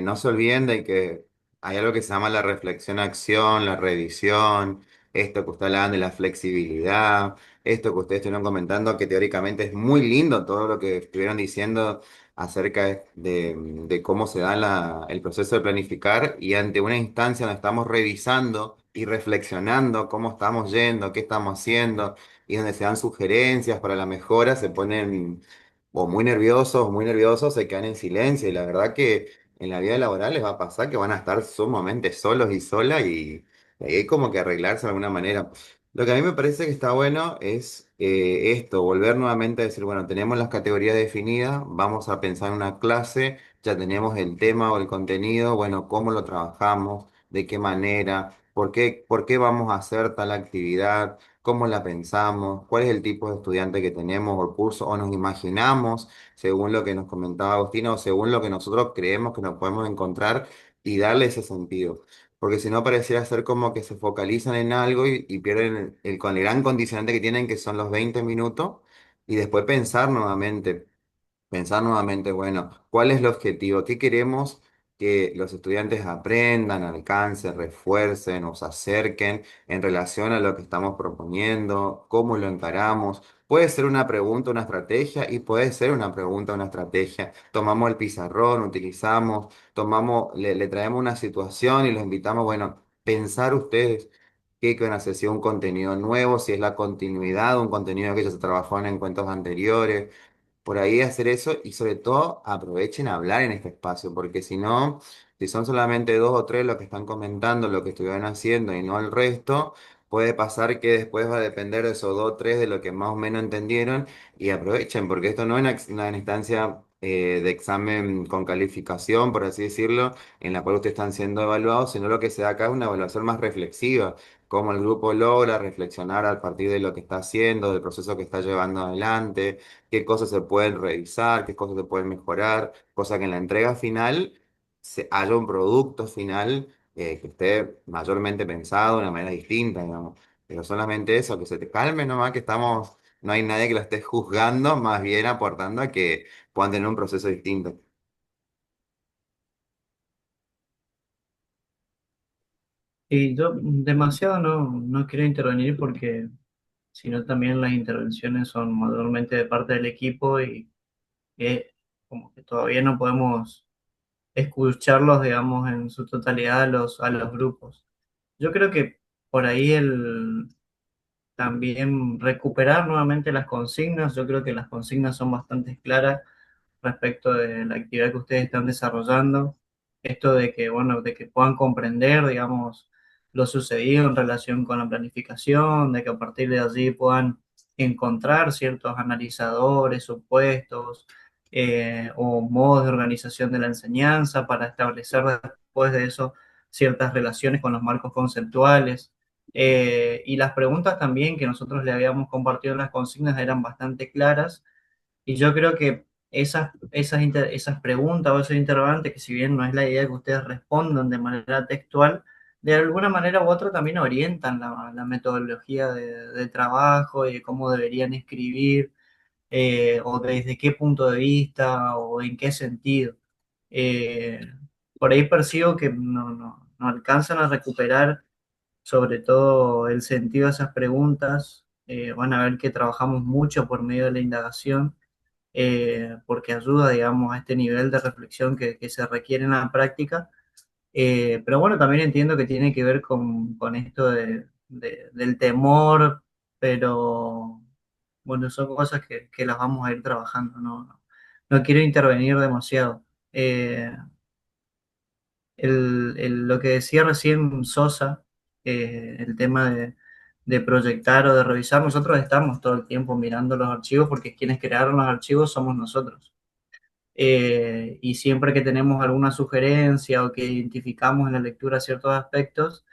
B: no se olviden de que hay algo que se llama la reflexión-acción, la revisión, esto que ustedes hablaban de la flexibilidad, esto que ustedes estuvieron comentando, que teóricamente es muy lindo todo lo que estuvieron diciendo acerca de cómo se da el proceso de planificar y ante una instancia donde estamos revisando y reflexionando cómo estamos yendo, qué estamos haciendo y donde se dan sugerencias para la mejora, se ponen o muy nerviosos, se quedan en silencio y la verdad que en la vida laboral les va a pasar que van a estar sumamente solos y solas y hay como que arreglarse de alguna manera. Lo que a mí me parece que está bueno es esto, volver nuevamente a decir, bueno, tenemos las categorías definidas, vamos a pensar en una clase, ya tenemos el tema o el contenido, bueno, cómo lo trabajamos, de qué manera, por qué vamos a hacer tal actividad, cómo la pensamos, cuál es el tipo de estudiante que tenemos o curso, o nos imaginamos, según lo que nos comentaba Agustina, o según lo que nosotros creemos que nos podemos encontrar y darle ese sentido. Porque si no pareciera ser como que se focalizan en algo y pierden con el gran condicionante que tienen, que son los 20 minutos, y después pensar nuevamente, bueno, ¿cuál es el objetivo? ¿Qué queremos que los estudiantes aprendan, alcancen, refuercen o se acerquen en relación a lo que estamos proponiendo? ¿Cómo lo encaramos? Puede ser una pregunta, una estrategia y puede ser una pregunta, una estrategia. Tomamos el pizarrón, utilizamos, le traemos una situación y los invitamos, bueno, pensar ustedes qué van a hacer, si es un contenido nuevo, si es la continuidad de un contenido que ya se trabajó en encuentros anteriores por ahí hacer eso y sobre todo aprovechen a hablar en este espacio, porque si no, si son solamente dos o tres los que están comentando lo que estuvieron haciendo y no el resto, puede pasar que después va a depender de esos dos o tres de lo que más o menos entendieron y aprovechen, porque esto no es una instancia de examen con calificación, por así decirlo, en la cual ustedes están siendo evaluados, sino lo que se da acá es una evaluación más reflexiva, cómo el grupo logra reflexionar a partir de lo que está haciendo, del proceso que está llevando adelante, qué cosas se pueden revisar, qué cosas se pueden mejorar, cosa que en la entrega final haya un producto final que esté mayormente pensado de una manera distinta, digamos. Pero solamente eso, que se te calme nomás, que estamos, no hay nadie que lo esté juzgando, más bien aportando a que puedan tener un proceso distinto.
C: Y yo demasiado no quiero intervenir porque sino también las intervenciones son mayormente de parte del equipo y como que todavía no podemos escucharlos, digamos, en su totalidad a los grupos. Yo creo que por ahí también recuperar nuevamente las consignas, yo creo que las consignas son bastante claras respecto de la actividad que ustedes están desarrollando. Esto de que, bueno, de que puedan comprender, digamos, lo sucedido en relación con la planificación, de que a partir de allí puedan encontrar ciertos analizadores, supuestos o modos de organización de la enseñanza para establecer después de eso ciertas relaciones con los marcos conceptuales. Y las preguntas también que nosotros le habíamos compartido en las consignas eran bastante claras y yo creo que esas preguntas o esos interrogantes, que si bien no es la idea que ustedes respondan de manera textual, de alguna manera u otra también orientan la metodología de trabajo y de cómo deberían escribir, o desde qué punto de vista o en qué sentido. Eh, por ahí percibo que no alcanzan a recuperar sobre todo el sentido de esas preguntas. Van a ver que trabajamos mucho por medio de la indagación porque ayuda, digamos, a este nivel de reflexión que se requiere en la práctica. Pero bueno, también entiendo que tiene que ver con esto del temor, pero bueno, son cosas que las vamos a ir trabajando, no quiero intervenir demasiado. Lo que decía recién Sosa, el tema de proyectar o de revisar, nosotros estamos todo el tiempo mirando los archivos porque quienes crearon los archivos somos nosotros. Y siempre que tenemos alguna sugerencia o que identificamos en la lectura ciertos aspectos,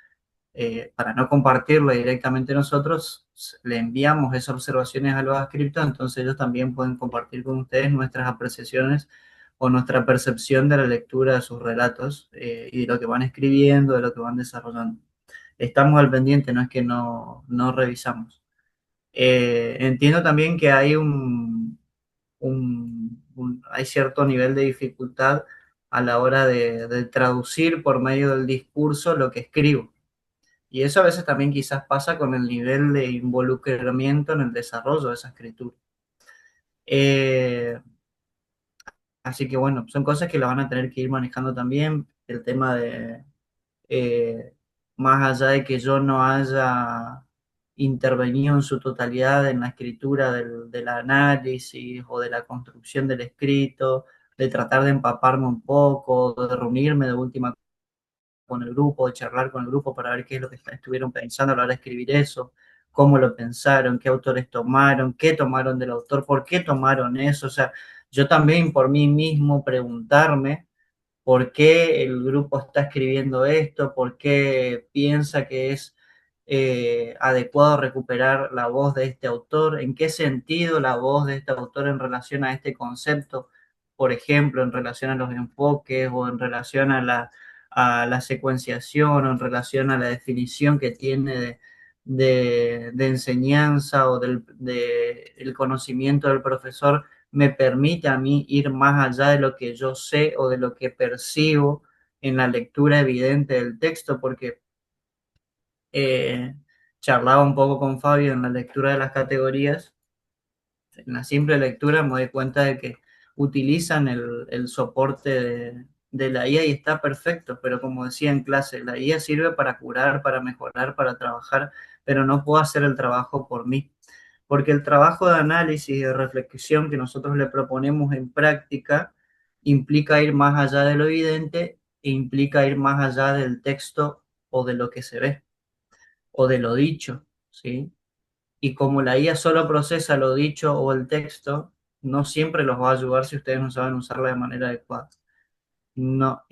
C: para no compartirlo directamente nosotros, le enviamos esas observaciones a los escritos, entonces ellos también pueden compartir con ustedes nuestras apreciaciones o nuestra percepción de la lectura de sus relatos y de lo que van escribiendo, de lo que van desarrollando. Estamos al pendiente, no es que no revisamos. Entiendo también que hay hay cierto nivel de dificultad a la hora de traducir por medio del discurso lo que escribo. Y eso a veces también quizás pasa con el nivel de involucramiento en el desarrollo de esa escritura. Eh, Así que bueno, son cosas que la van a tener que ir manejando también. El tema de, eh, más allá de que yo no haya intervenido en su totalidad en la escritura del análisis o de la construcción del escrito, de tratar de empaparme un poco, de reunirme de última con el grupo, de charlar con el grupo para ver qué es lo que estuvieron pensando a la hora de escribir eso, cómo lo pensaron, qué autores tomaron, qué tomaron del autor, por qué tomaron eso. O sea, yo también por mí mismo preguntarme por qué el grupo está escribiendo esto, por qué piensa que es adecuado recuperar la voz de este autor, en qué sentido la voz de este autor en relación a este concepto, por ejemplo, en relación a los enfoques o en relación a la secuenciación o en relación a la definición que tiene de enseñanza o el conocimiento del profesor me permite a mí ir más allá de lo que yo sé o de lo que percibo en la lectura evidente del texto, porque eh, charlaba un poco con Fabio en la lectura de las categorías. En la simple lectura me doy cuenta de que utilizan el soporte de la IA y está perfecto, pero como decía en clase, la IA sirve para curar, para mejorar, para trabajar, pero no puedo hacer el trabajo por mí. porque el trabajo de análisis y de reflexión que nosotros le proponemos en práctica implica ir más allá de lo evidente e implica ir más allá del texto o de lo que se ve o de lo dicho, ¿sí? Y como la IA solo procesa lo dicho o el texto, no siempre los va a ayudar si ustedes no saben usarla de manera adecuada. No,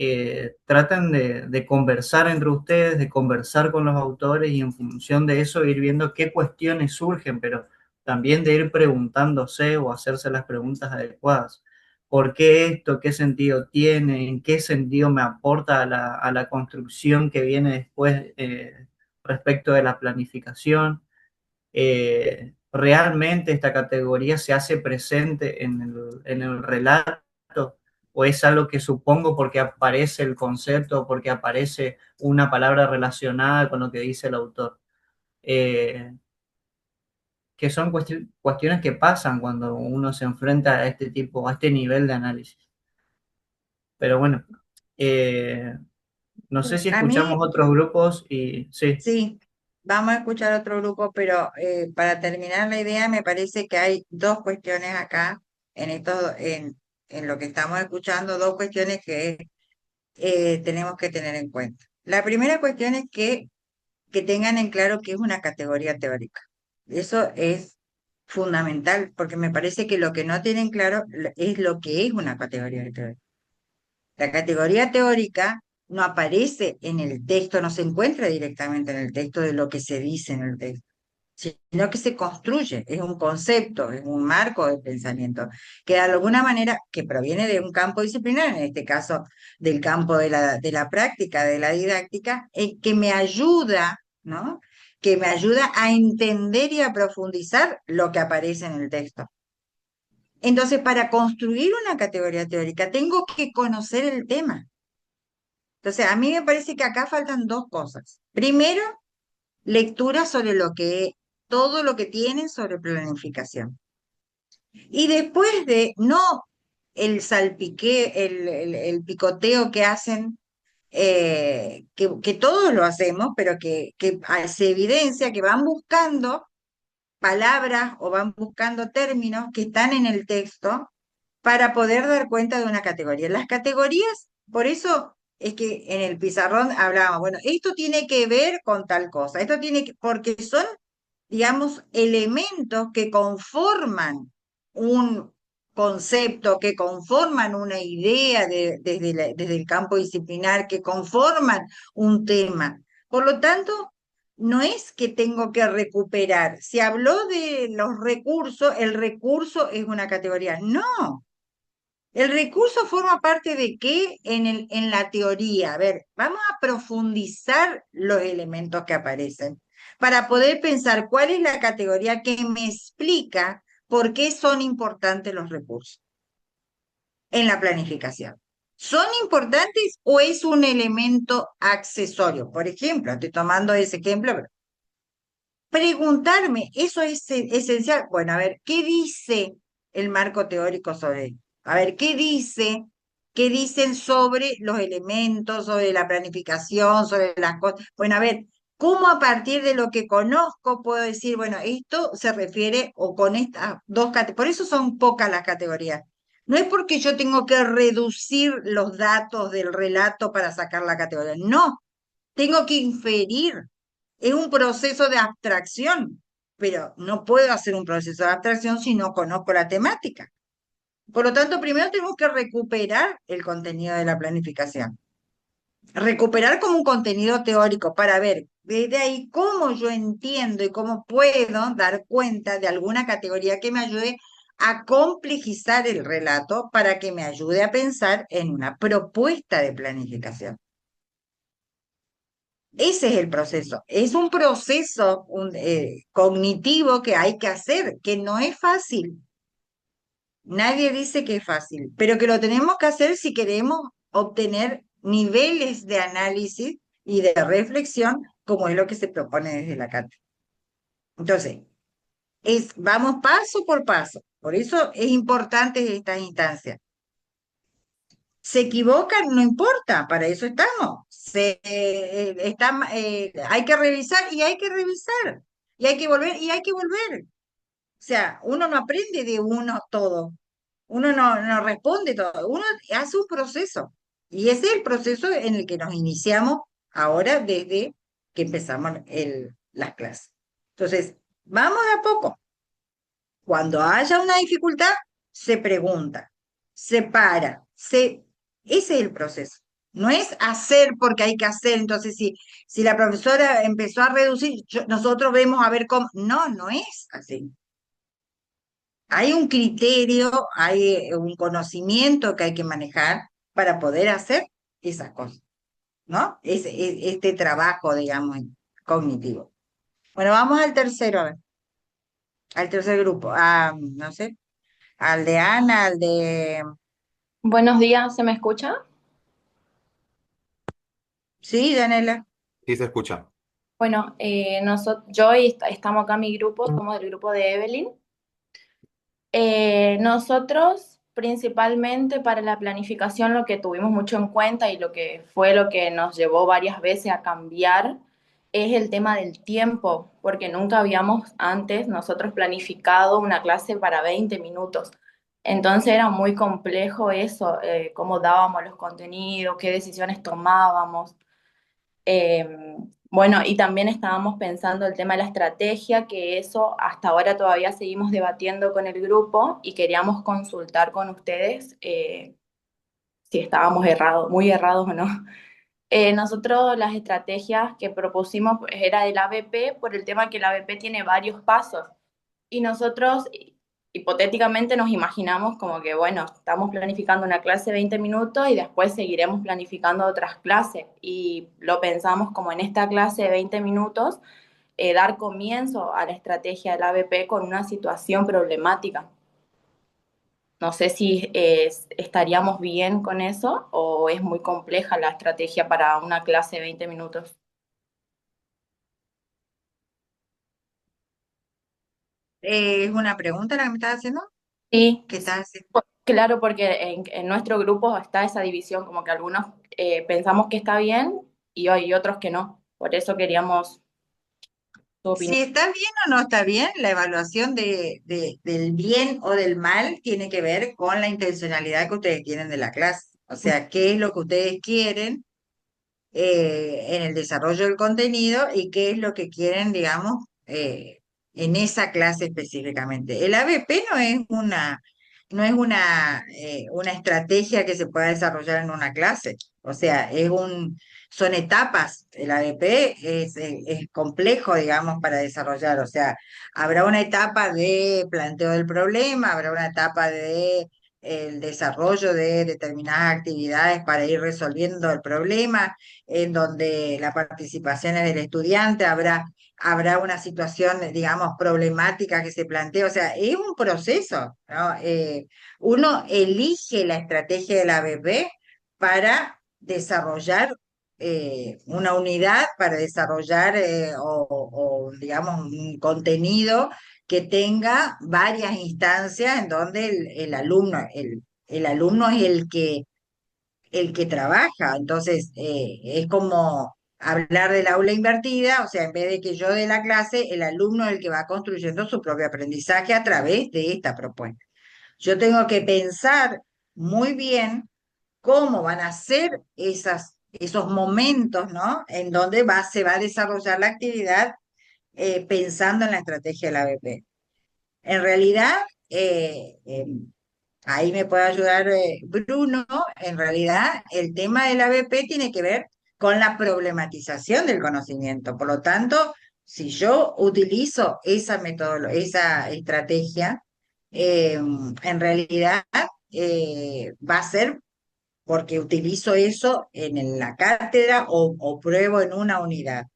C: traten de conversar entre ustedes, de conversar con los autores y en función de eso ir viendo qué cuestiones surgen, pero también de ir preguntándose o hacerse las preguntas adecuadas. ¿Por qué esto? ¿Qué sentido tiene? ¿En qué sentido me aporta a la construcción que viene después respecto de la planificación? ¿Realmente esta categoría se hace presente en el relato o es algo que supongo porque aparece el concepto o porque aparece una palabra relacionada con lo que dice el autor? Eh, que son cuestiones que pasan cuando uno se enfrenta a este tipo, a este nivel de análisis. Pero bueno, eh, no sé si
A: A
C: escuchamos
A: mí,
C: otros grupos y sí,
A: sí, vamos a escuchar otro grupo, pero para terminar la idea, me parece que hay dos cuestiones acá, en lo que estamos escuchando, dos cuestiones que tenemos que tener en cuenta. La primera cuestión es que tengan en claro que es una categoría teórica. Eso es fundamental, porque me parece que lo que no tienen claro es lo que es una categoría teórica. La categoría teórica no aparece en el texto, no se encuentra directamente en el texto de lo que se dice en el texto, sino que se construye, es un concepto, es un marco de pensamiento, que de alguna manera, que proviene de un campo disciplinar, en este caso del campo de la práctica, de la didáctica, que me ayuda, ¿no? Que me ayuda a entender y a profundizar lo que aparece en el texto. Entonces, para construir una categoría teórica, tengo que conocer el tema. Entonces, a mí me parece que acá faltan dos cosas. Primero, lectura sobre todo lo que tienen sobre planificación. Y después de, no el picoteo que hacen, que todos lo hacemos, pero que se evidencia que van buscando palabras o van buscando términos que están en el texto para poder dar cuenta de una categoría. Las categorías, por eso es que en el pizarrón hablábamos, bueno, esto tiene que ver con tal cosa, porque son, digamos, elementos que conforman un concepto, que conforman una idea desde el campo disciplinar, que conforman un tema. Por lo tanto, no es que tengo que recuperar. Si habló de los recursos, el recurso es una categoría. No, el recurso forma parte de qué en la teoría. A ver, vamos a profundizar los elementos que aparecen para poder pensar cuál es la categoría que me explica por qué son importantes los recursos en la planificación. ¿Son importantes o es un elemento accesorio? Por ejemplo, estoy tomando ese ejemplo, pero preguntarme, eso es esencial. Bueno, a ver, ¿qué dice el marco teórico sobre ello? A ver, ¿qué dicen sobre los elementos, sobre la planificación, sobre las cosas? Bueno, a ver, ¿cómo a partir de lo que conozco puedo decir, bueno, esto se refiere o con estas dos categorías? Por eso son pocas las categorías. No es porque yo tengo que reducir los datos del relato para sacar la categoría. No, tengo que inferir. Es un proceso de abstracción, pero no puedo hacer un proceso de abstracción si no conozco la temática. Por lo tanto, primero tenemos que recuperar el contenido de la planificación. Recuperar como un contenido teórico para ver desde ahí cómo yo entiendo y cómo puedo dar cuenta de alguna categoría que me ayude a complejizar el relato para que me ayude a pensar en una propuesta de planificación. Ese es el proceso. Es un proceso cognitivo que hay que hacer, que no es fácil. Nadie dice que es fácil, pero que lo tenemos que hacer si queremos obtener niveles de análisis y de reflexión, como es lo que se propone desde la cátedra. Entonces, vamos paso por paso. Por eso es importante esta instancia. Se equivocan, no importa, para eso estamos. Hay que revisar y hay que revisar. Y hay que volver y hay que volver. sea, uno no aprende de uno todo, uno no responde todo, uno hace un proceso. Y ese es el proceso en el que nos iniciamos ahora desde que empezamos las clases. Entonces, vamos de a poco. Cuando haya una dificultad, se pregunta, se para, ese es el proceso. No es hacer porque hay que hacer. Entonces, si la profesora empezó a reducir, nosotros vemos a ver cómo. No, no es así. Hay un criterio, hay un conocimiento que hay que manejar para poder hacer esas cosas, ¿no? Este trabajo, digamos, cognitivo. Bueno, vamos al tercero, a ver, al tercer grupo. No sé, al de Ana, al de...
L: Buenos días, ¿se me escucha?
A: Sí, Daniela.
B: Sí, se escucha.
L: Bueno, yo y estamos acá mi grupo, somos del grupo de Evelyn. Nosotros principalmente para la planificación lo que tuvimos mucho en cuenta y lo que fue lo que nos llevó varias veces a cambiar es el tema del tiempo, porque nunca habíamos antes nosotros planificado una clase para 20 minutos. Entonces era muy complejo eso, cómo dábamos los contenidos, qué decisiones tomábamos. Bueno, y también estábamos pensando el tema de la estrategia, que eso hasta ahora todavía seguimos debatiendo con el grupo y queríamos consultar con ustedes si estábamos errados, muy errados o no. Nosotros las estrategias que propusimos era del ABP por el tema que el ABP tiene varios pasos y nosotros hipotéticamente nos imaginamos como que, bueno, estamos planificando una clase de 20 minutos y después seguiremos planificando otras clases y lo pensamos como en esta clase de 20 minutos, dar comienzo a la estrategia del ABP con una situación problemática. No sé si estaríamos bien con eso o es muy compleja la estrategia para una clase de 20 minutos.
A: ¿Es una pregunta la que me estás haciendo?
L: Sí,
A: ¿Qué estás haciendo?
L: claro, porque en nuestro grupo está esa división, como que algunos pensamos que está bien y hay otros que no. Por eso queríamos tu opinión.
A: Si está bien o no está bien, la evaluación del bien o del mal tiene que ver con la intencionalidad que ustedes tienen de la clase. O sea, qué es lo que ustedes quieren en el desarrollo del contenido y qué es lo que quieren, digamos, en esa clase específicamente. El ABP no es una estrategia que se pueda desarrollar en una clase. O sea, son etapas. El ABP es complejo, digamos, para desarrollar. O sea, habrá una etapa de planteo del problema, habrá una etapa de el desarrollo de determinadas actividades para ir resolviendo el problema, en donde la participación es del estudiante, habrá una situación, digamos, problemática que se plantea, o sea, es un proceso, ¿no? Uno elige la estrategia de la ABP para desarrollar una unidad, para desarrollar digamos, un contenido que tenga varias instancias en donde el alumno es el que trabaja. Entonces, es como hablar del aula invertida, o sea, en vez de que yo dé la clase, el alumno es el que va construyendo su propio aprendizaje a través de esta propuesta. Yo tengo que pensar muy bien cómo van a ser esos momentos, ¿no? En donde se va a desarrollar la actividad pensando en la estrategia de la BP. En realidad, ahí me puede ayudar Bruno. En realidad, el tema del ABP tiene que ver con la problematización del conocimiento. Por lo tanto, si yo utilizo esa esa estrategia, en realidad va a ser porque utilizo eso en la cátedra o pruebo en una unidad.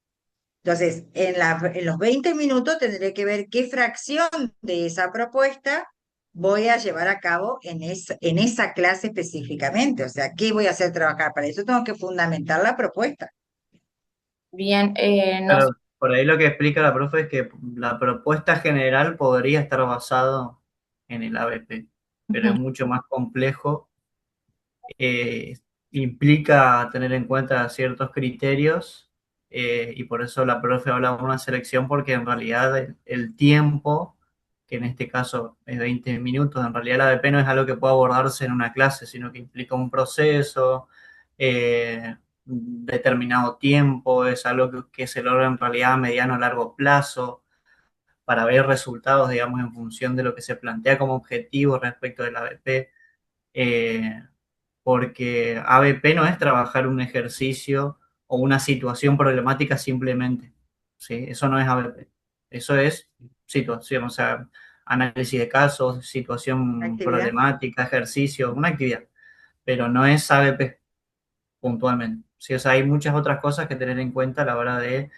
A: Entonces, en los 20 minutos tendré que ver qué fracción de esa propuesta voy a llevar a cabo en esa clase específicamente. O sea, ¿qué voy a hacer trabajar? Para eso tengo que fundamentar la propuesta.
L: Bien,
C: Claro, por ahí lo que explica la profe es que la propuesta general podría estar basado en el ABP, pero es mucho más complejo, eh, implica tener en cuenta ciertos criterios, y por eso la profe habla de una selección porque en realidad el tiempo que en este caso es 20 minutos. En realidad la ABP no es algo que pueda abordarse en una clase, sino que implica un proceso, determinado tiempo, es algo que se logra en realidad a mediano o largo plazo para ver resultados, digamos, en función de lo que se plantea como objetivo respecto de la ABP. Eh, Porque ABP no es trabajar un ejercicio o una situación problemática simplemente, ¿sí? Eso no es ABP. Eso es situación, o sea, análisis de casos, situación
A: actividad.
C: problemática, ejercicio, una actividad, pero no es ABP puntualmente. Sí, o sea, hay muchas otras cosas que tener en cuenta a la hora de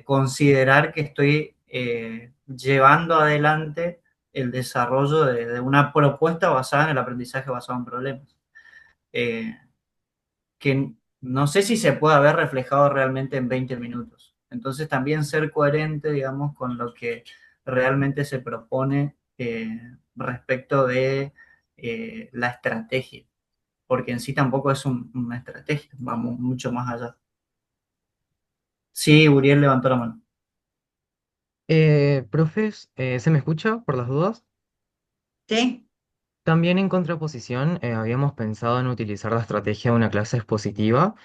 C: considerar que estoy llevando adelante el desarrollo de una propuesta basada en el aprendizaje basado en problemas. Eh, que no sé si se puede haber reflejado realmente en 20 minutos. Entonces también ser coherente, digamos, con lo que realmente se propone respecto de la estrategia, porque en sí tampoco es una estrategia, vamos mucho más allá. Sí, Uriel levantó la mano.
M: Profes, ¿se me escucha por las dudas?
A: Sí,
M: También en contraposición, habíamos pensado en utilizar la estrategia de una clase expositiva,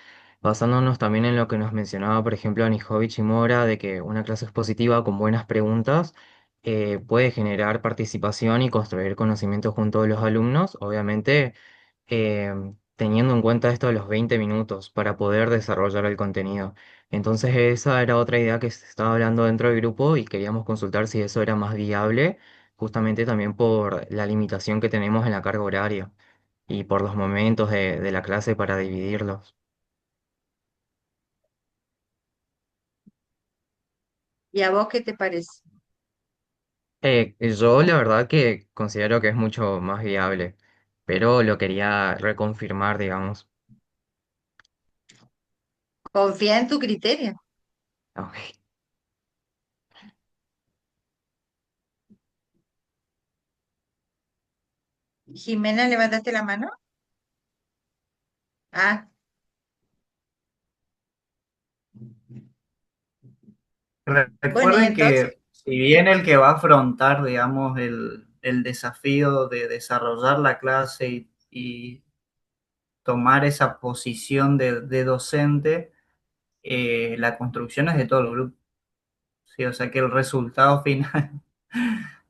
M: basándonos también en lo que nos mencionaba, por ejemplo, Anijovic y Mora, de que una clase expositiva con buenas preguntas puede generar participación y construir conocimiento junto a los alumnos, obviamente teniendo en cuenta esto de los 20 minutos para poder desarrollar el contenido. Entonces esa era otra idea que se estaba hablando dentro del grupo y queríamos consultar si eso era más viable justamente también por la limitación que tenemos en la carga horaria y por los momentos de la clase para dividirlos.
A: ¿y a vos qué te parece?
M: Yo la verdad que considero que es mucho más viable, pero lo quería reconfirmar, digamos.
A: Confía en tu criterio.
M: Ok.
A: Jimena, ¿levantaste la mano? Ah, bueno, y
C: Recuerden
A: entonces,
C: que si bien el que va a afrontar, digamos, el desafío de desarrollar la clase y tomar esa posición de docente, la construcción es de todo el grupo. ¿Sí? O sea que el resultado final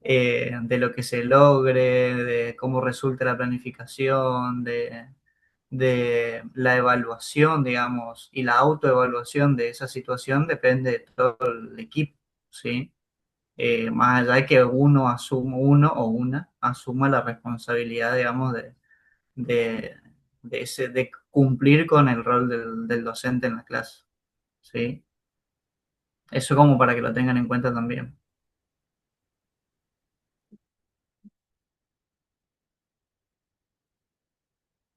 C: de lo que se logre, de cómo resulta la planificación, de la evaluación, digamos, y la autoevaluación de esa situación depende de todo el equipo, ¿sí? Más allá de que uno o una asuma la responsabilidad, digamos, de, de cumplir con el rol del docente en la clase, ¿sí? Eso como para que lo tengan en cuenta también.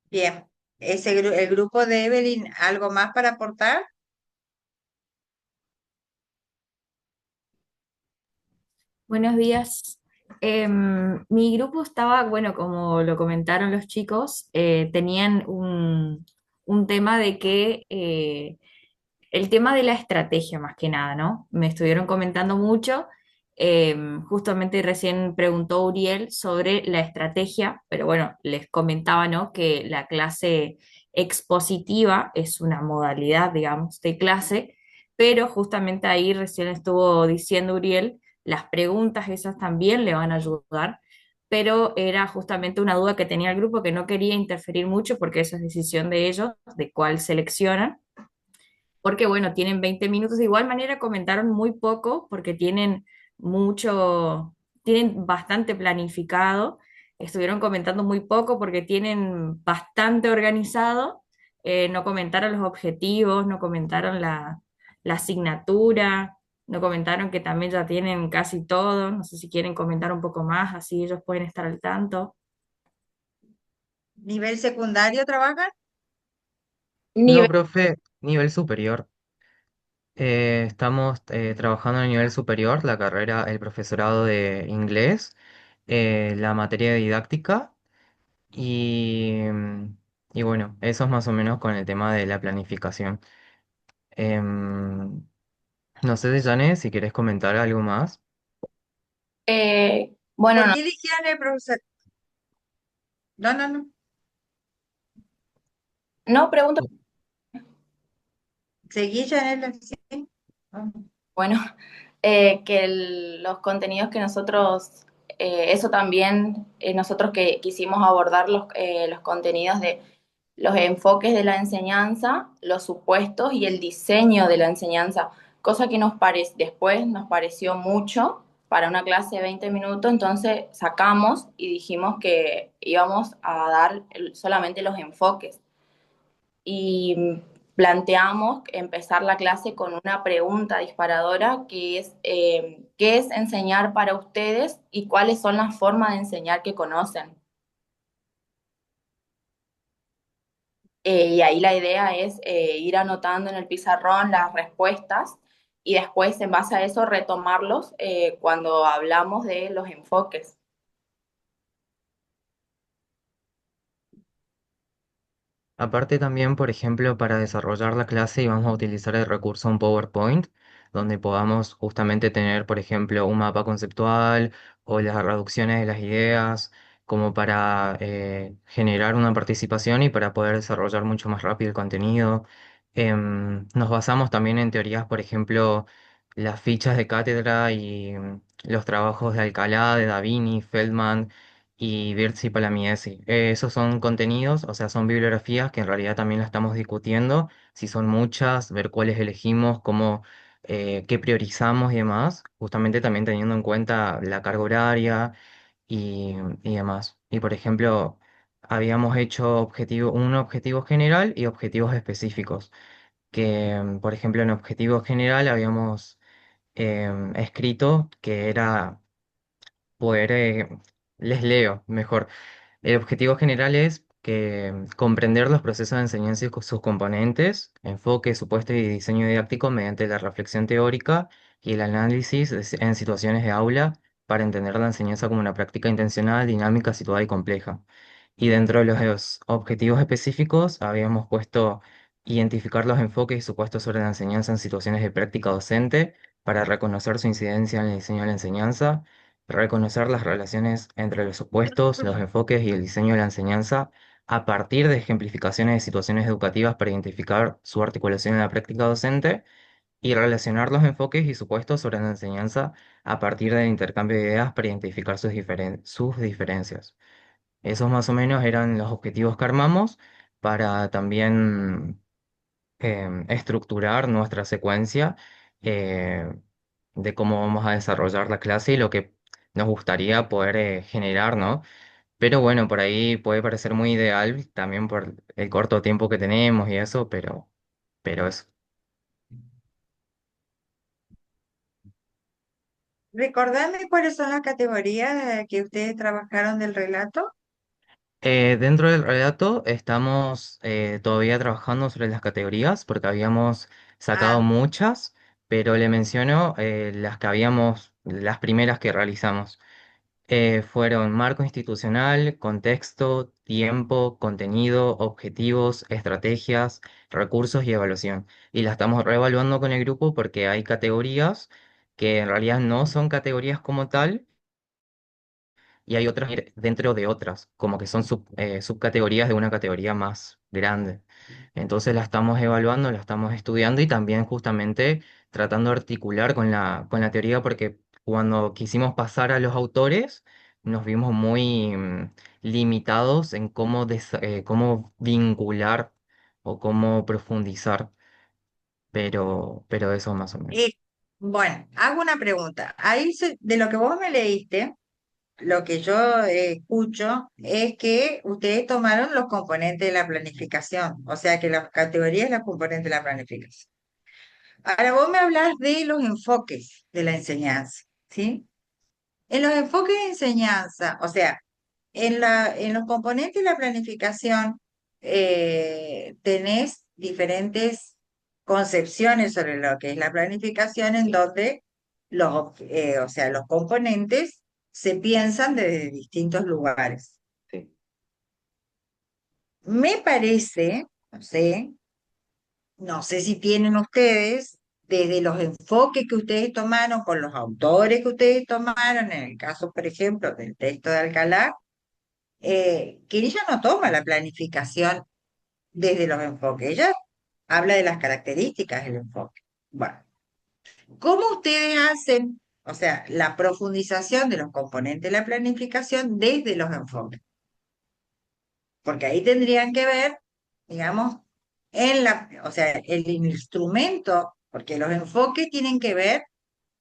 A: bien. El grupo de Evelyn, ¿algo más para aportar?
L: Buenos días. Mi grupo estaba, bueno, como lo comentaron los chicos, tenían un tema de que el tema de la estrategia más que nada, ¿no? Me estuvieron comentando mucho. Justamente recién preguntó Uriel sobre la estrategia, pero bueno, les comentaba, ¿no? Que la clase expositiva es una modalidad, digamos, de clase, pero justamente ahí recién estuvo diciendo Uriel, las preguntas esas también le van a ayudar, pero era justamente una duda que tenía el grupo que no quería interferir mucho porque esa es decisión de ellos, de cuál seleccionan porque bueno, tienen 20 minutos. De igual manera comentaron muy poco porque tienen mucho, tienen bastante planificado. Estuvieron comentando muy poco porque tienen bastante organizado. No comentaron los objetivos, no comentaron la asignatura, no comentaron que también ya tienen casi todo. No sé si quieren comentar un poco más, así ellos pueden estar al tanto.
A: ¿Nivel secundario trabajan?
M: No,
J: Nivel,
M: profe, nivel superior. Estamos trabajando en el nivel superior, la carrera, el profesorado de inglés, la materia de didáctica y bueno, eso es más o menos con el tema de la planificación. No sé, Janet, si querés comentar algo más.
L: Bueno,
A: ¿Por
L: no,
A: qué eligieron el profesor? No, no, no.
L: no pregunto.
A: Seguí, Janela. Sí. Ah.
L: Bueno, que los contenidos que nosotros, eso también, nosotros que quisimos abordar los contenidos de los enfoques de la enseñanza, los supuestos y el diseño de la enseñanza, cosa que después nos pareció mucho para una clase de 20 minutos, entonces sacamos y dijimos que íbamos a dar solamente los enfoques y planteamos empezar la clase con una pregunta disparadora que es ¿qué es enseñar para ustedes y cuáles son las formas de enseñar que conocen? Y ahí la idea es ir anotando en el pizarrón las respuestas y después en base a eso retomarlos cuando hablamos de los enfoques.
M: Aparte también, por ejemplo, para desarrollar la clase íbamos a utilizar el recurso un PowerPoint, donde podamos justamente tener, por ejemplo, un mapa conceptual o las reducciones de las ideas, como para generar una participación y para poder desarrollar mucho más rápido el contenido. Nos basamos también en teorías, por ejemplo, las fichas de cátedra y los trabajos de Alcalá, de Davini, Feldman y Virzi Palamiesi. Esos son contenidos, o sea, son bibliografías que en realidad también las estamos discutiendo, si son muchas, ver cuáles elegimos, cómo, qué priorizamos y demás, justamente también teniendo en cuenta la carga horaria y demás. Y por ejemplo, habíamos hecho un objetivo general y objetivos específicos, que por ejemplo en objetivo general habíamos escrito que era poder, les leo mejor. El objetivo general es que comprender los procesos de enseñanza y sus componentes, enfoque, supuesto y diseño didáctico mediante la reflexión teórica y el análisis en situaciones de aula para entender la enseñanza como una práctica intencional, dinámica, situada y compleja. Y dentro de los objetivos específicos habíamos puesto identificar los enfoques y supuestos sobre la enseñanza en situaciones de práctica docente para reconocer su incidencia en el diseño de la enseñanza, reconocer las relaciones entre los supuestos, los enfoques y el diseño de la enseñanza a partir de ejemplificaciones de situaciones educativas para identificar su articulación en la práctica docente y relacionar los enfoques y supuestos sobre la enseñanza a partir del intercambio de ideas para identificar sus diferencias. Esos más o menos eran los objetivos que armamos para también estructurar nuestra secuencia eh, de cómo vamos a desarrollar la clase y lo que nos gustaría poder generar, ¿no? Pero bueno, por ahí puede parecer muy ideal también por el corto tiempo que tenemos y eso, pero eso.
A: Recordadme cuáles son las categorías que ustedes trabajaron del relato.
M: Dentro del relato estamos todavía trabajando sobre las categorías porque habíamos sacado
A: Ah,
M: muchas, pero le menciono las primeras que realizamos. Fueron marco institucional, contexto, tiempo, contenido, objetivos, estrategias, recursos y evaluación. Y la estamos reevaluando con el grupo porque hay categorías que en realidad no son categorías como tal y hay otras dentro de otras, como que son subcategorías de una categoría más grande. Entonces la estamos evaluando, la estamos estudiando y también justamente tratando de articular con la teoría, porque cuando quisimos pasar a los autores, nos vimos muy limitados en cómo vincular o cómo profundizar, pero eso más o menos.
A: eh, bueno, hago una pregunta. Ahí de lo que vos me leíste, lo que yo escucho es que ustedes tomaron los componentes de la planificación, o sea que las categorías las componentes de la planificación. Ahora vos me hablas de los enfoques de la enseñanza, ¿sí? En los enfoques de enseñanza, o sea, en los componentes de la planificación tenés diferentes concepciones sobre lo que es la planificación, en donde o sea, los componentes se piensan desde distintos lugares.
B: Sí.
A: Me parece, no sé si tienen ustedes desde los enfoques que ustedes tomaron, con los autores que ustedes tomaron, en el caso, por ejemplo, del texto de Alcalá, que ella no toma la planificación desde los enfoques, ella habla de las características del enfoque. Bueno, ¿cómo ustedes hacen, o sea, la profundización de los componentes de la planificación desde los enfoques? Porque ahí tendrían que ver, digamos, o sea, el instrumento, porque los enfoques tienen que ver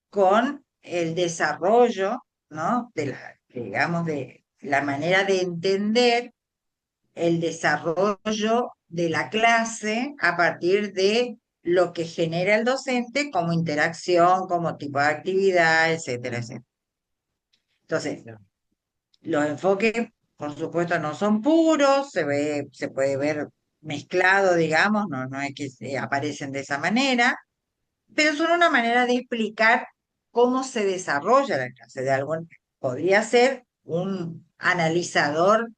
A: con el desarrollo, ¿no? Digamos, de la manera de entender el desarrollo de la clase a partir de lo que genera el docente como interacción, como tipo de actividad, etcétera, etcétera. Entonces, los enfoques, por supuesto, no son puros, se puede ver mezclado, digamos, no es que aparecen de esa manera, pero son una manera de explicar cómo se desarrolla la clase. Podría ser un analizador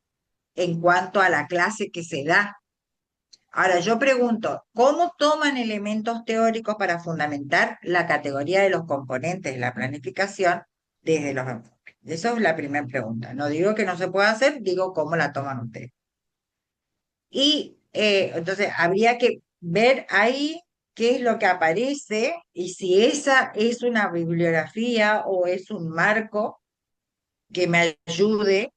A: en cuanto a la clase que se da. Ahora, yo pregunto, ¿cómo toman elementos teóricos para fundamentar la categoría de los componentes de la planificación desde los enfoques? Esa es la primera pregunta. No digo que no se pueda hacer, digo cómo la toman ustedes. Y entonces habría que ver ahí qué es lo que aparece y si esa es una bibliografía o es un marco que me ayude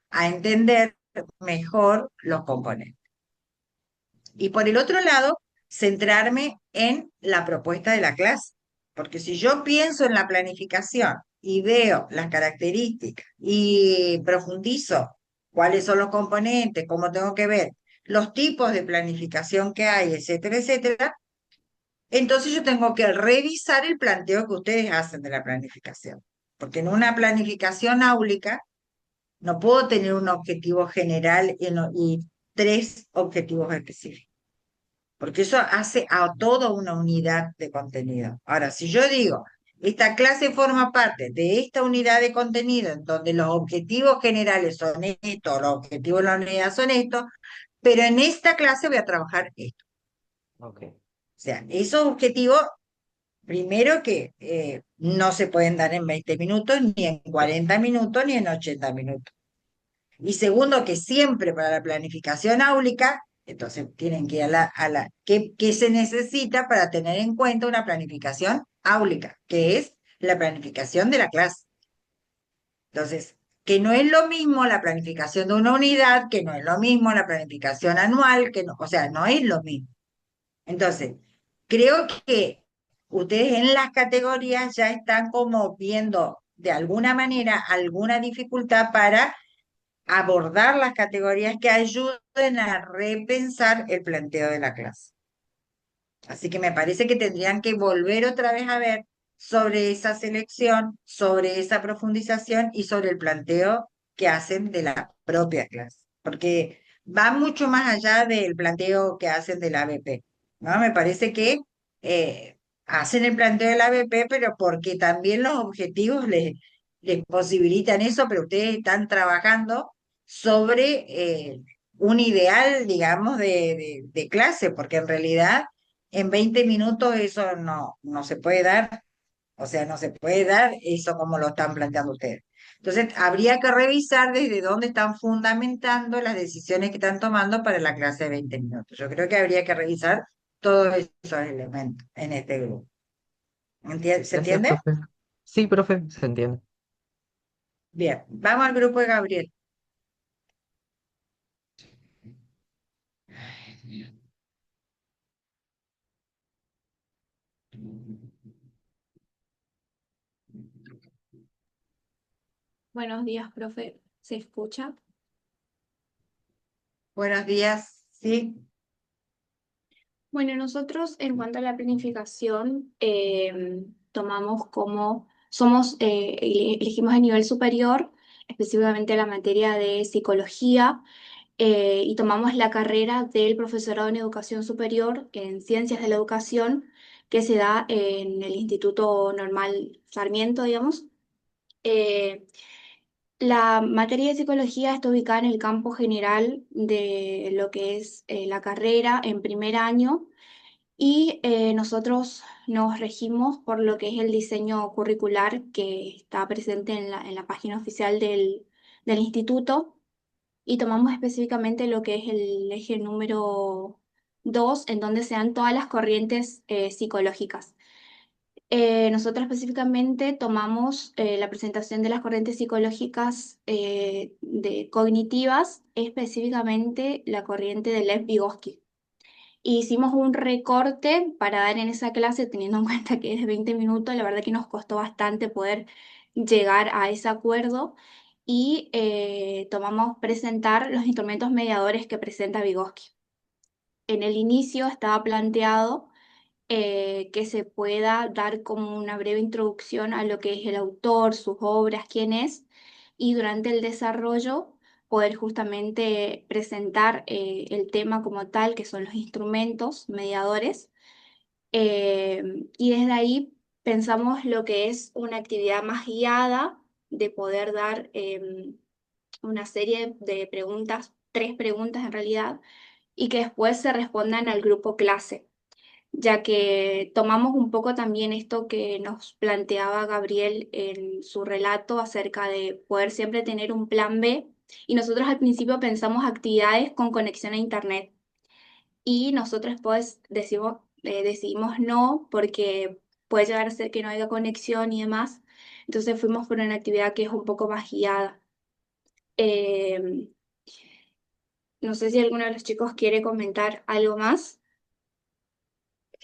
A: a entender mejor los componentes. Y por el otro lado, centrarme en la propuesta de la clase. Porque si yo pienso en la planificación y veo las características y profundizo cuáles son los componentes, cómo tengo que ver los tipos de planificación que hay, etcétera, etcétera, entonces yo tengo que revisar el planteo que ustedes hacen de la planificación. Porque en una planificación áulica no puedo tener un objetivo general y tres objetivos específicos, porque eso hace a toda una unidad de contenido. Ahora, si yo digo, esta clase forma parte de esta unidad de contenido en donde los objetivos generales son estos, los objetivos de la unidad son estos, pero en esta clase voy a trabajar esto.
M: Ok.
A: O sea, esos objetivos, primero que no se pueden dar en 20 minutos, ni en 40 minutos, ni en 80 minutos. Y segundo, que siempre para la planificación áulica, entonces tienen que ir ¿qué se necesita para tener en cuenta una planificación áulica? Que es la planificación de la clase. Entonces, que no es lo mismo la planificación de una unidad, que no es lo mismo la planificación anual, que no, o sea, no es lo mismo. Entonces, creo que ustedes en las categorías ya están como viendo de alguna manera alguna dificultad para abordar las categorías que ayuden a repensar el planteo de la clase. Así que me parece que tendrían que volver otra vez a ver sobre esa selección, sobre esa profundización y sobre el planteo que hacen de la propia clase, porque va mucho más allá del planteo que hacen de la ABP, ¿no? Me parece que hacen el planteo de la ABP, pero porque también los objetivos les posibilitan eso, pero ustedes están trabajando sobre un ideal, digamos, de clase, porque en realidad en 20 minutos eso no se puede dar, o sea, no se puede dar eso como lo están planteando ustedes. Entonces, habría que revisar desde dónde están fundamentando las decisiones que están tomando para la clase de 20 minutos. Yo creo que habría que revisar todos esos elementos en este grupo. ¿Se
M: Gracias,
A: entiende?
M: profe. Sí, profe, se entiende.
A: Bien, vamos al grupo de Gabriel.
N: Buenos días, profe. ¿Se escucha?
A: Buenos días, sí.
N: Bueno, nosotros en cuanto a la planificación, tomamos elegimos a nivel superior, específicamente la materia de psicología, y tomamos la carrera del profesorado en educación superior en ciencias de la educación, que se da en el Instituto Normal Sarmiento, digamos. Eh, La materia de psicología está ubicada en el campo general de lo que es la carrera en primer año y nosotros nos regimos por lo que es el diseño curricular que está presente en la página oficial del instituto y tomamos específicamente lo que es el eje número 2, en donde se dan todas las corrientes psicológicas. Nosotros específicamente tomamos la presentación de las corrientes psicológicas cognitivas, específicamente la corriente de Lev Vygotsky. Hicimos un recorte para dar en esa clase, teniendo en cuenta que es de 20 minutos, la verdad que nos costó bastante poder llegar a ese acuerdo y tomamos presentar los instrumentos mediadores que presenta Vygotsky. En el inicio estaba planteado que se pueda dar como una breve introducción a lo que es el autor, sus obras, quién es, y durante el desarrollo poder justamente presentar el tema como tal, que son los instrumentos mediadores. Y desde ahí pensamos lo que es una actividad más guiada de poder dar una serie de preguntas, 3 preguntas en realidad, y que después se respondan al grupo clase, ya que tomamos un poco también esto que nos planteaba Gabriel en su relato acerca de poder siempre tener un plan B. Y nosotros al principio pensamos actividades con conexión a internet y nosotros pues decidimos no porque puede llegar a ser que no haya conexión y demás. Entonces fuimos por una actividad que es un poco más guiada. Eh, no sé si alguno de los chicos quiere comentar algo más.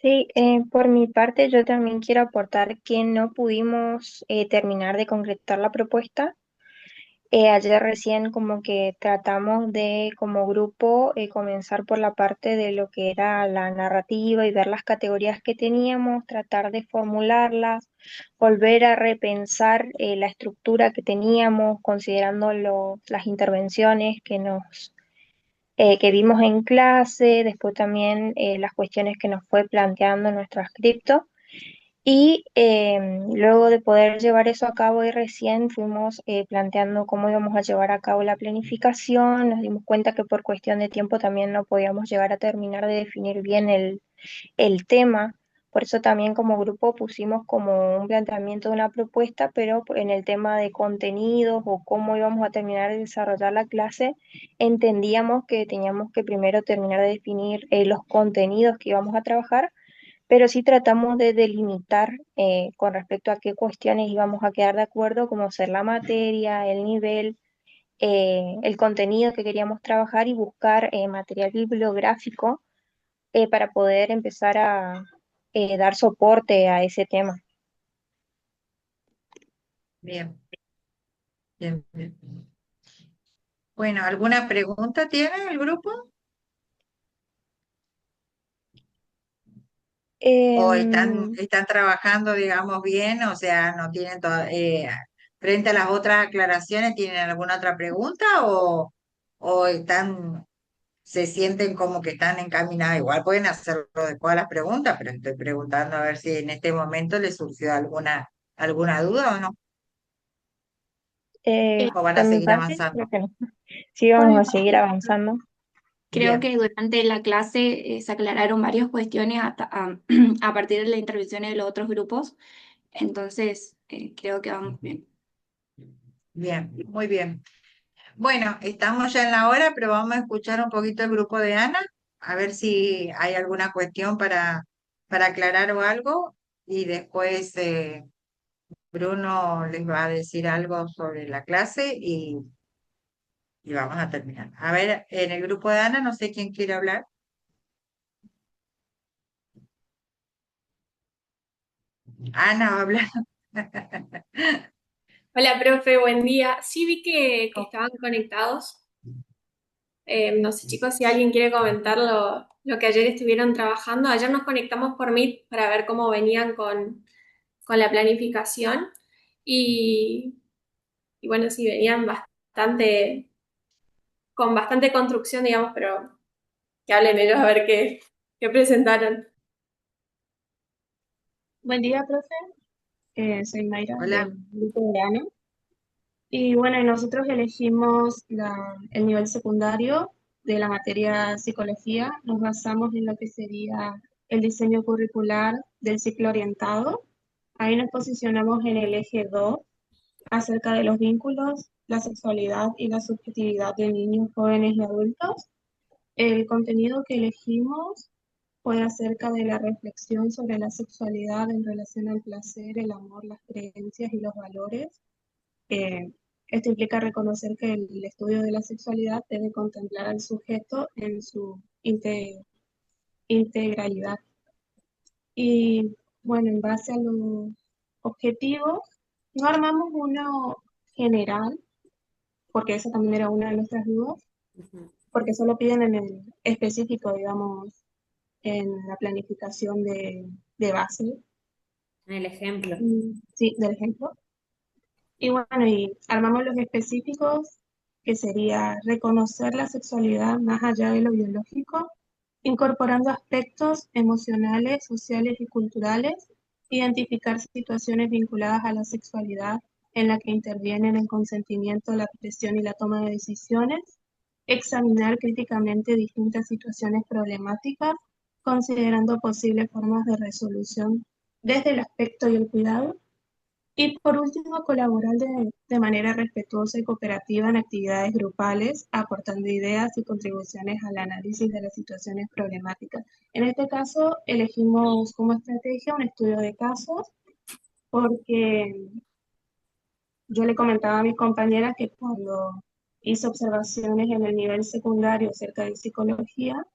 F: Sí, por mi parte yo también quiero aportar que no pudimos terminar de concretar la propuesta. Ayer recién como que tratamos de como grupo comenzar por la parte de lo que era la narrativa y ver las categorías que teníamos, tratar de formularlas, volver a repensar la estructura que teníamos, considerando las intervenciones que vimos en clase, después también las cuestiones que nos fue planteando nuestro scripto. Y luego de poder llevar eso a cabo y recién fuimos planteando cómo íbamos a llevar a cabo la planificación, nos dimos cuenta que por cuestión de tiempo también no podíamos llegar a terminar de definir bien el tema. Por eso también como grupo pusimos como un planteamiento de una propuesta, pero en el tema de contenidos o cómo íbamos a terminar de desarrollar la clase, entendíamos que teníamos que primero terminar de definir los contenidos que íbamos a trabajar, pero sí tratamos de delimitar con respecto a qué cuestiones íbamos a quedar de acuerdo, como ser la materia, el nivel, el contenido que queríamos trabajar y buscar material bibliográfico para poder empezar a dar soporte a ese tema.
A: Bien, bien, bien. Bueno, ¿alguna pregunta tiene el grupo? ¿O
F: Em,
A: están trabajando, digamos, bien? O sea, ¿no tienen frente a las otras aclaraciones, tienen alguna otra pregunta o se sienten como que están encaminadas? Igual pueden hacerlo de todas las preguntas, pero estoy preguntando a ver si en este momento les surgió alguna duda o no, o van a
F: por mi
A: seguir
F: parte,
A: avanzando.
F: creo que no. Sí,
N: Por
F: vamos
N: mi
F: a seguir
N: parte,
F: avanzando.
N: creo
A: Bien,
N: que durante la clase se aclararon varias cuestiones a partir de las intervenciones de los otros grupos, entonces creo que vamos bien.
A: bien, muy bien. Bueno, estamos ya en la hora, pero vamos a escuchar un poquito el grupo de Ana, a ver si hay alguna cuestión para aclarar o algo, y después Bruno les va a decir algo sobre la clase y vamos a terminar. A ver, en el grupo de Ana, no sé quién quiere hablar. Ana va a hablar.
O: Hola, profe, buen día. Sí vi que estaban conectados. No sé, chicos, si alguien quiere comentar lo que ayer estuvieron trabajando. Ayer nos conectamos por Meet para ver cómo venían con la planificación y, y bueno, sí, venían con bastante construcción, digamos, pero que hablen ellos a ver qué presentaron.
P: Buen día, profe. Soy Mayra
A: Hola.
P: del grupo de verano. Y bueno, y nosotros elegimos el nivel secundario de la materia psicología. Nos basamos en lo que sería el diseño curricular del ciclo orientado. Ahí nos posicionamos en el eje 2 acerca de los vínculos, la sexualidad y la subjetividad de niños, jóvenes y adultos. El contenido que elegimos fue acerca de la reflexión sobre la sexualidad en relación al placer, el amor, las creencias y los valores. Eh, Esto implica reconocer que el estudio de la sexualidad debe contemplar al sujeto en su integralidad. Y bueno, en base a los objetivos, no armamos uno general, porque esa también era una de nuestras dudas, porque solo piden en el específico, digamos, en la planificación de base.
Q: En el ejemplo.
P: Sí, del ejemplo. Y bueno, y armamos los específicos, que sería reconocer la sexualidad más allá de lo biológico, incorporando aspectos emocionales, sociales y culturales, identificar situaciones vinculadas a la sexualidad en la que intervienen el consentimiento, la presión y la toma de decisiones, examinar críticamente distintas situaciones problemáticas, considerando posibles formas de resolución desde el aspecto y el cuidado, y por último, colaborar de manera respetuosa y cooperativa en actividades grupales, aportando ideas y contribuciones al análisis de las situaciones problemáticas. En este caso, elegimos como estrategia un estudio de casos, porque yo le comentaba a mis compañeras que cuando hice observaciones en el nivel secundario acerca de psicología,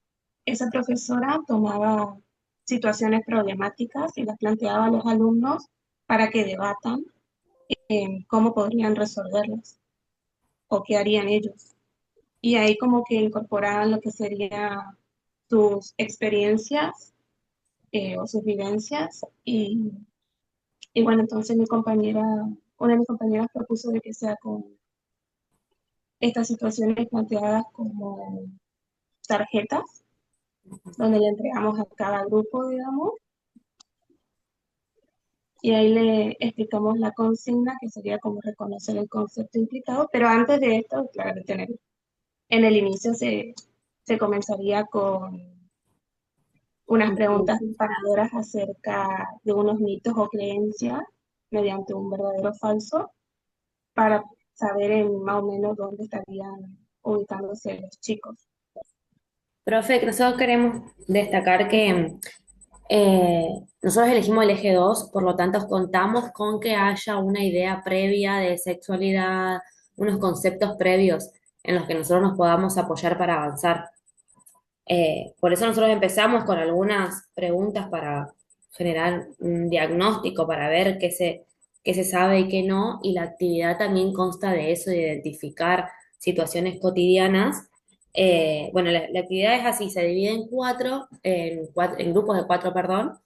P: esa profesora tomaba situaciones problemáticas y las planteaba a los alumnos para que debatan cómo podrían resolverlas o qué harían ellos. Y ahí como que incorporaban lo que sería sus experiencias o sus vivencias. Y bueno, entonces una de mis compañeras propuso de que sea con estas situaciones planteadas como tarjetas, donde le entregamos a cada grupo, digamos, y ahí le explicamos la consigna, que sería como reconocer el concepto implicado, pero antes de esto, claro, en el inicio se comenzaría con unas preguntas disparadoras acerca de unos mitos o creencias mediante un verdadero o falso para saber en más o menos dónde estarían ubicándose los chicos.
Q: Profe, nosotros queremos destacar que nosotros elegimos el eje 2, por lo tanto contamos con que haya una idea previa de sexualidad, unos conceptos previos en los que nosotros nos podamos apoyar para avanzar. Por eso nosotros empezamos con algunas preguntas para generar un diagnóstico, para ver qué se sabe y qué no, y la actividad también consta de eso, de identificar situaciones cotidianas. Bueno, la actividad es así, se divide en en grupos de cuatro, perdón,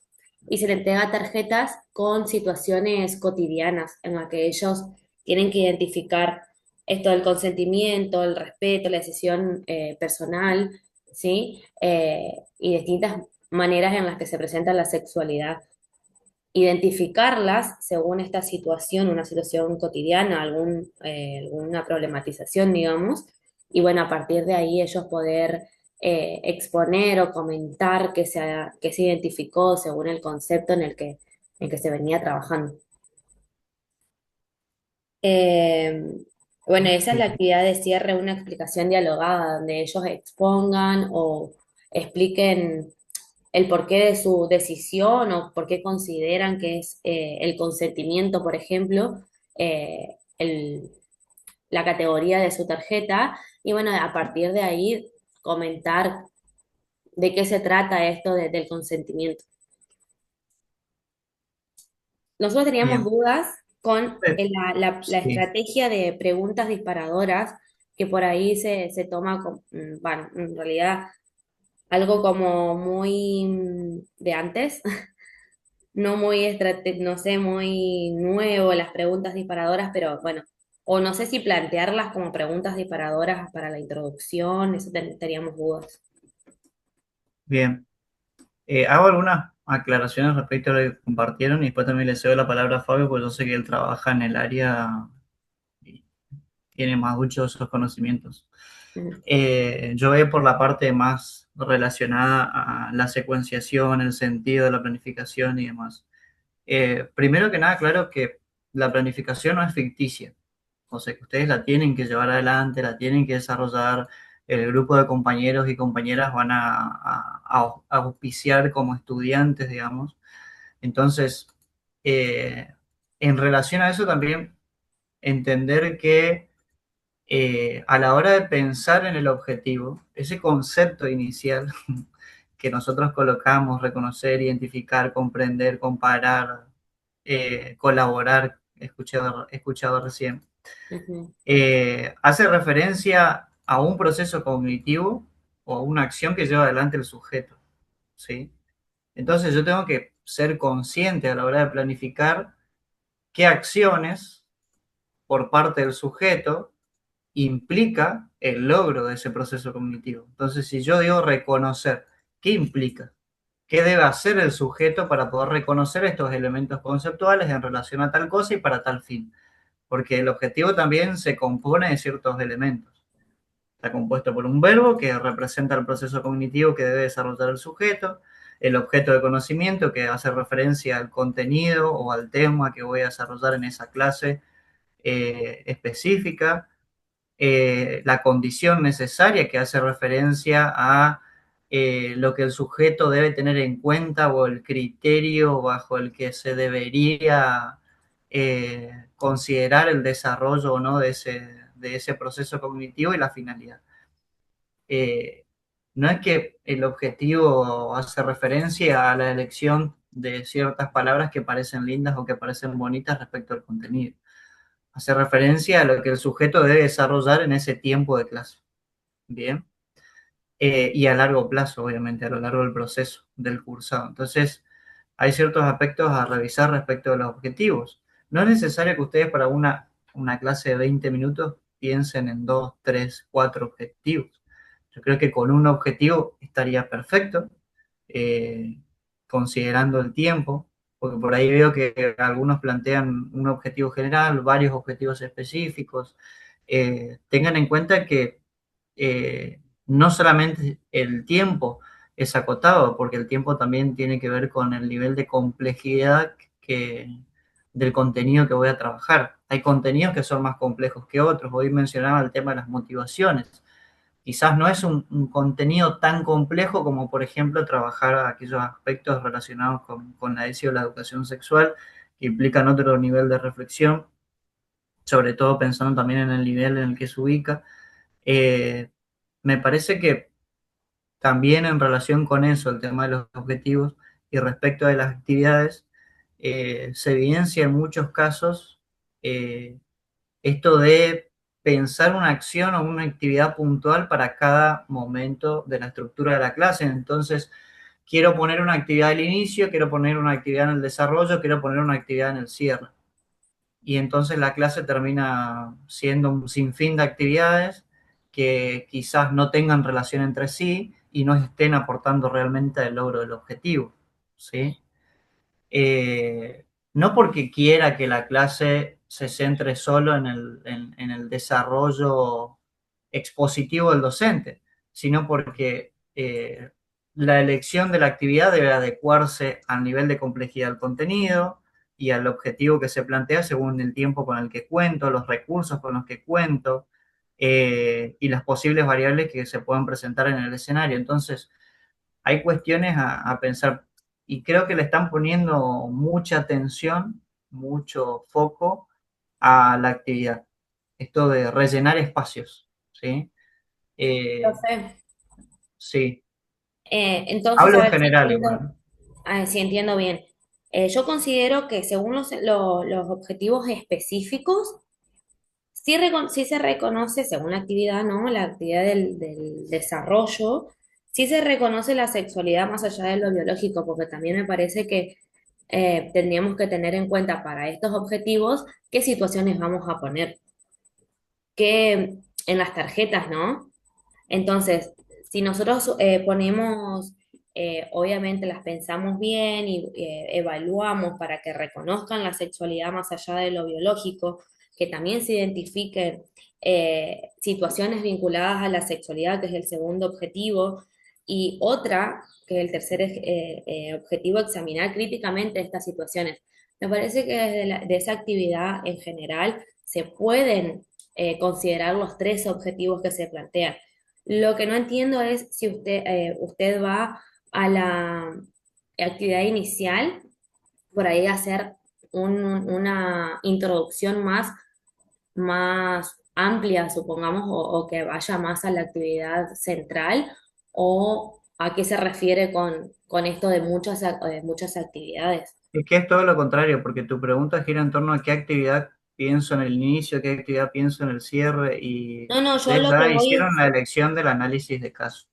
Q: y se le entrega tarjetas con situaciones cotidianas en las que ellos tienen que identificar esto del consentimiento, el respeto, la decisión personal, ¿sí? Y distintas maneras en las que se presenta la sexualidad. Identificarlas según esta situación, una situación cotidiana, alguna problematización, digamos, y bueno, a partir de ahí ellos poder exponer o comentar qué se identificó según el concepto en que se venía trabajando. Eh, bueno, esa es la actividad de cierre, una explicación dialogada, donde ellos expongan o expliquen el porqué de su decisión o por qué consideran que es el consentimiento, por ejemplo, la categoría de su tarjeta. Y bueno, a partir de ahí comentar de qué se trata esto del consentimiento. Nosotros teníamos
C: Bien.
Q: dudas con la
C: Sí.
Q: estrategia de preguntas disparadoras, que por ahí se toma, bueno, en realidad algo como muy de antes, no muy, no sé, muy nuevo las preguntas disparadoras, pero bueno, o no sé si plantearlas como preguntas disparadoras para la introducción, eso teníamos dudas.
C: Bien. Hago algunas aclaraciones respecto a lo que compartieron y después también le cedo la palabra a Fabio, porque yo sé que él trabaja en el área y tiene más muchos esos conocimientos.
Q: Ujú.
C: Yo voy por la parte más relacionada a la secuenciación, el sentido de la planificación y demás. Primero que nada, claro que la planificación no es ficticia, o sea que ustedes la tienen que llevar adelante, la tienen que desarrollar, el grupo de compañeros y compañeras van a auspiciar como estudiantes, digamos. Entonces, eh, en relación a eso también entender que a la hora de pensar en el objetivo, ese concepto inicial que nosotros colocamos, reconocer, identificar, comprender, comparar, colaborar, he escuchado recién,
Q: Ujú.
C: hace referencia a un proceso cognitivo o a una acción que lleva adelante el sujeto, ¿sí? Entonces yo tengo que ser consciente a la hora de planificar qué acciones por parte del sujeto implica el logro de ese proceso cognitivo. Entonces, si yo digo reconocer, ¿qué implica? ¿Qué debe hacer el sujeto para poder reconocer estos elementos conceptuales en relación a tal cosa y para tal fin? Porque el objetivo también se compone de ciertos elementos. Está compuesto por un verbo que representa el proceso cognitivo que debe desarrollar el sujeto, el objeto de conocimiento que hace referencia al contenido o al tema que voy a desarrollar en esa clase específica, la condición necesaria que hace referencia a lo que el sujeto debe tener en cuenta o el criterio bajo el que se debería considerar el desarrollo o no de ese proceso cognitivo y la finalidad. Eh, no es que el objetivo hace referencia a la elección de ciertas palabras que parecen lindas o que parecen bonitas respecto al contenido. Hace referencia a lo que el sujeto debe desarrollar en ese tiempo de clase. Bien. Y a largo plazo, obviamente, a lo largo del proceso del cursado. Entonces, hay ciertos aspectos a revisar respecto de los objetivos. No es necesario que ustedes para una clase de 20 minutos piensen en 2, 3, 4 objetivos. Yo creo que con un objetivo estaría perfecto, eh, considerando el tiempo, porque por ahí veo que algunos plantean un objetivo general, varios objetivos específicos. Tengan en cuenta que no solamente el tiempo es acotado, porque el tiempo también tiene que ver con el nivel de complejidad del contenido que voy a trabajar. Hay contenidos que son más complejos que otros. Hoy mencionaba el tema de las motivaciones. Quizás no es un contenido tan complejo como, por ejemplo, trabajar aquellos aspectos relacionados con la ESI o la educación sexual, que implican otro nivel de reflexión, sobre todo pensando también en el nivel en el que se ubica. Eh, Me parece que también en relación con eso, el tema de los objetivos y respecto de las actividades, se evidencia en muchos casos eh, esto de pensar una acción o una actividad puntual para cada momento de la estructura de la clase. Entonces, quiero poner una actividad al inicio, quiero poner una actividad en el desarrollo, quiero poner una actividad en el cierre. Y entonces la clase termina siendo un sinfín de actividades que quizás no tengan relación entre sí y no estén aportando realmente al logro del objetivo, ¿sí? No porque quiera que la clase se centre solo en el desarrollo expositivo del docente, sino porque la elección de la actividad debe adecuarse al nivel de complejidad del contenido y al objetivo que se plantea según el tiempo con el que cuento, los recursos con los que cuento y las posibles variables que se puedan presentar en el escenario. Entonces, hay cuestiones a pensar y creo que le están poniendo mucha atención, mucho foco a la actividad. Esto de rellenar espacios, ¿sí? Eh,
Q: Entonces,
C: sí,
Q: entonces,
C: hablo
Q: a
C: en
Q: ver si
C: general
Q: entiendo,
C: igual.
Q: si entiendo bien. Yo considero que según los objetivos específicos, sí se reconoce, según la actividad, ¿no? La actividad del desarrollo, sí se reconoce la sexualidad más allá de lo biológico, porque también me parece que tendríamos que tener en cuenta para estos objetivos qué situaciones vamos a poner, que en las tarjetas, ¿no? Entonces, si nosotros ponemos, obviamente las pensamos bien y evaluamos para que reconozcan la sexualidad más allá de lo biológico, que también se identifiquen situaciones vinculadas a la sexualidad, que es el segundo objetivo, y otra, que es el tercer objetivo, examinar críticamente estas situaciones. Me parece que de esa actividad en general se pueden considerar los tres objetivos que se plantean. Lo que no entiendo es si usted va a la actividad inicial, por ahí hacer una introducción más amplia, supongamos, o que vaya más a la actividad central, o a qué se refiere con esto de muchas actividades.
C: Es que es todo lo contrario, porque tu pregunta gira en torno a qué actividad pienso en el inicio, qué actividad pienso en el cierre, y
Q: No, no, yo
C: ustedes
Q: lo que
C: ya
Q: voy
C: hicieron
Q: es,
C: la elección del análisis de caso.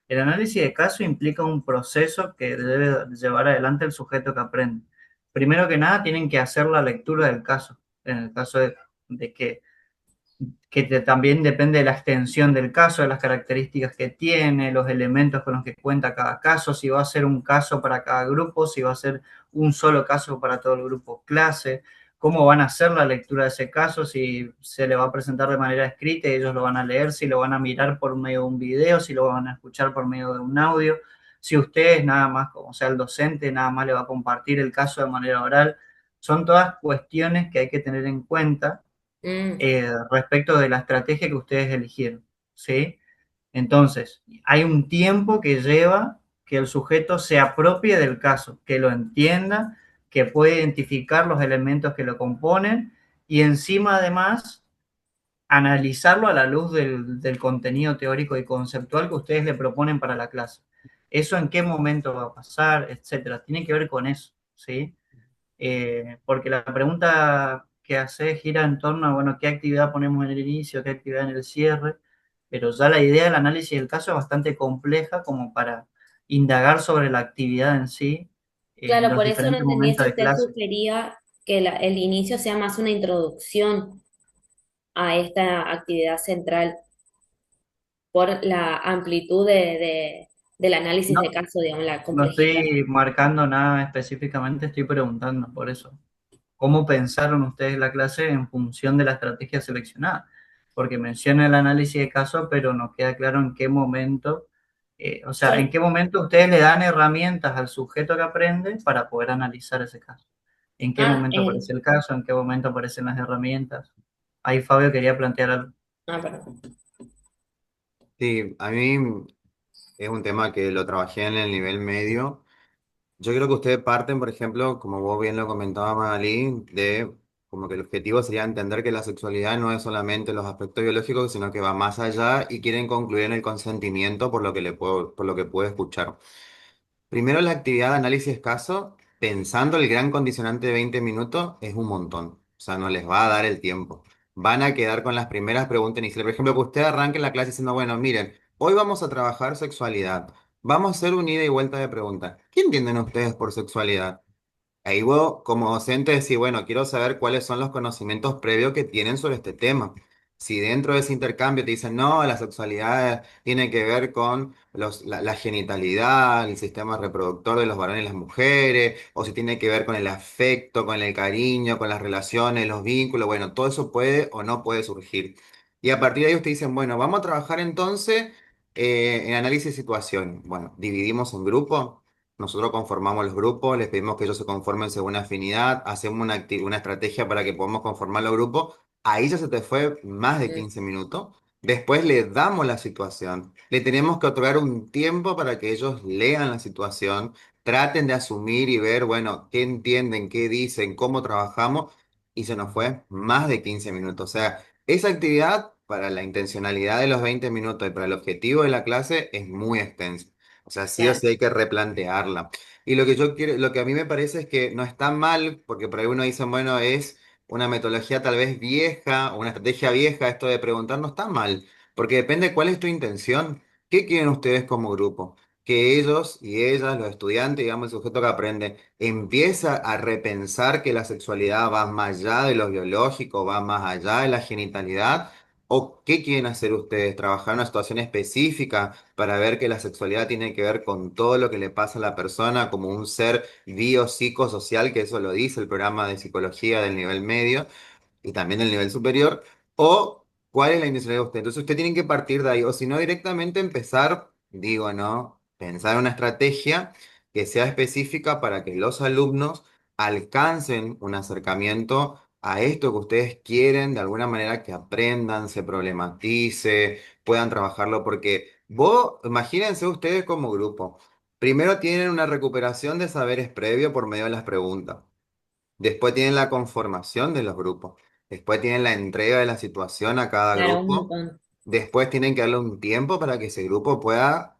C: El análisis de caso implica un proceso que debe llevar adelante el sujeto que aprende. Primero que nada, tienen que hacer la lectura del caso, en el caso de que también depende de la extensión del caso, de las características que tiene, los elementos con los que cuenta cada caso, si va a ser un caso para cada grupo, si va a ser un solo caso para todo el grupo clase, cómo van a hacer la lectura de ese caso, si se le va a presentar de manera escrita y ellos lo van a leer, si lo van a mirar por medio de un video, si lo van a escuchar por medio de un audio, si ustedes nada más, como sea el docente, nada más le va a compartir el caso de manera oral. Son todas cuestiones que hay que tener en cuenta respecto de la estrategia que ustedes eligieron, ¿sí? Entonces, hay un tiempo que lleva que el sujeto se apropie del caso, que lo entienda, que pueda identificar los elementos que lo componen y encima además analizarlo a la luz del contenido teórico y conceptual que ustedes le proponen para la clase. Eso en qué momento va a pasar, etcétera. Tiene que ver con eso, ¿sí? Porque la pregunta que hace gira en torno a, bueno, qué actividad ponemos en el inicio, qué actividad en el cierre, pero ya la idea del análisis del caso es bastante compleja como para indagar sobre la actividad en sí en
Q: claro,
C: los
Q: por eso no
C: diferentes
Q: entendía
C: momentos
Q: si
C: de
Q: usted
C: clase.
Q: sugería que el inicio sea más una introducción a esta actividad central por la amplitud del análisis
C: No,
Q: de caso, digamos, la
C: no
Q: complejidad.
C: estoy marcando nada específicamente, estoy preguntando por eso. ¿Cómo pensaron ustedes la clase en función de la estrategia seleccionada? Porque menciona el análisis de caso, pero no queda claro en qué momento, o sea, en
Q: Por-
C: qué momento ustedes le dan herramientas al sujeto que aprende para poder analizar ese caso. ¿En qué
Q: ah,
C: momento aparece el caso? ¿En qué momento aparecen las herramientas? Ahí Fabio quería plantear algo.
Q: perdón.
B: Sí, a mí es un tema que lo trabajé en el nivel medio. Yo creo que ustedes parten, por ejemplo, como vos bien lo comentaba Magalí, de como que el objetivo sería entender que la sexualidad no es solamente los aspectos biológicos, sino que va más allá y quieren concluir en el consentimiento por lo que por lo que puedo escuchar. Primero, la actividad de análisis caso, pensando el gran condicionante de 20 minutos, es un montón. O sea, no les va a dar el tiempo. Van a quedar con las primeras preguntas iniciales. Por ejemplo, que usted arranque la clase diciendo, bueno, miren, hoy vamos a trabajar sexualidad. Vamos a hacer un ida y vuelta de preguntas. ¿Qué entienden ustedes por sexualidad? Ahí vos, como docente, decís, bueno, quiero saber cuáles son los conocimientos previos que tienen sobre este tema. Si dentro de ese intercambio te dicen, no, la sexualidad tiene que ver con la genitalidad, el sistema reproductor de los varones y las mujeres, o si tiene que ver con el afecto, con el cariño, con las relaciones, los vínculos, bueno, todo eso puede o no puede surgir. Y a partir de ahí ustedes dicen, bueno, vamos a trabajar entonces en análisis de situación. Bueno, dividimos en grupos. Nosotros conformamos los grupos, les pedimos que ellos se conformen según afinidad, hacemos una estrategia para que podamos conformar los grupos. Ahí ya se te fue más de 15 minutos. Después le damos la situación. Le tenemos que otorgar un tiempo para que ellos lean la situación, traten de asumir y ver, bueno, qué entienden, qué dicen, cómo trabajamos. Y se nos fue más de 15 minutos. O sea, esa actividad para la intencionalidad de los 20 minutos y para el objetivo de la clase es muy extensa. O sea, sí o
Q: Claro.
B: sí hay que replantearla. Y lo que yo quiero, lo que a mí me parece es que no está mal, porque por ahí uno dice, bueno, es una metodología tal vez vieja o una estrategia vieja, esto de preguntar no está mal, porque depende cuál es tu intención. ¿Qué quieren ustedes como grupo? Que ellos y ellas, los estudiantes, digamos, el sujeto que aprende, empieza a repensar que la sexualidad va más allá de lo biológico, va más allá de la genitalidad. ¿O qué quieren hacer ustedes? ¿Trabajar en una situación específica para ver que la sexualidad tiene que ver con todo lo que le pasa a la persona como un ser biopsicosocial, que eso lo dice el programa de psicología del nivel medio? y también del nivel superior, o cuál es la intencionalidad de usted. Entonces usted tiene que partir de ahí, o si no, directamente empezar, digo, ¿no? Pensar una estrategia que sea específica para que los alumnos alcancen un acercamiento a esto que ustedes quieren, de alguna manera que aprendan, se problematice, puedan trabajarlo, porque vos, imagínense ustedes como grupo. Primero tienen una recuperación de saberes previo por medio de las preguntas. Después tienen la conformación de los grupos. Después tienen la entrega de la situación a cada
Q: Claro, un
B: grupo.
Q: montón.
B: Después tienen que darle un tiempo para que ese grupo pueda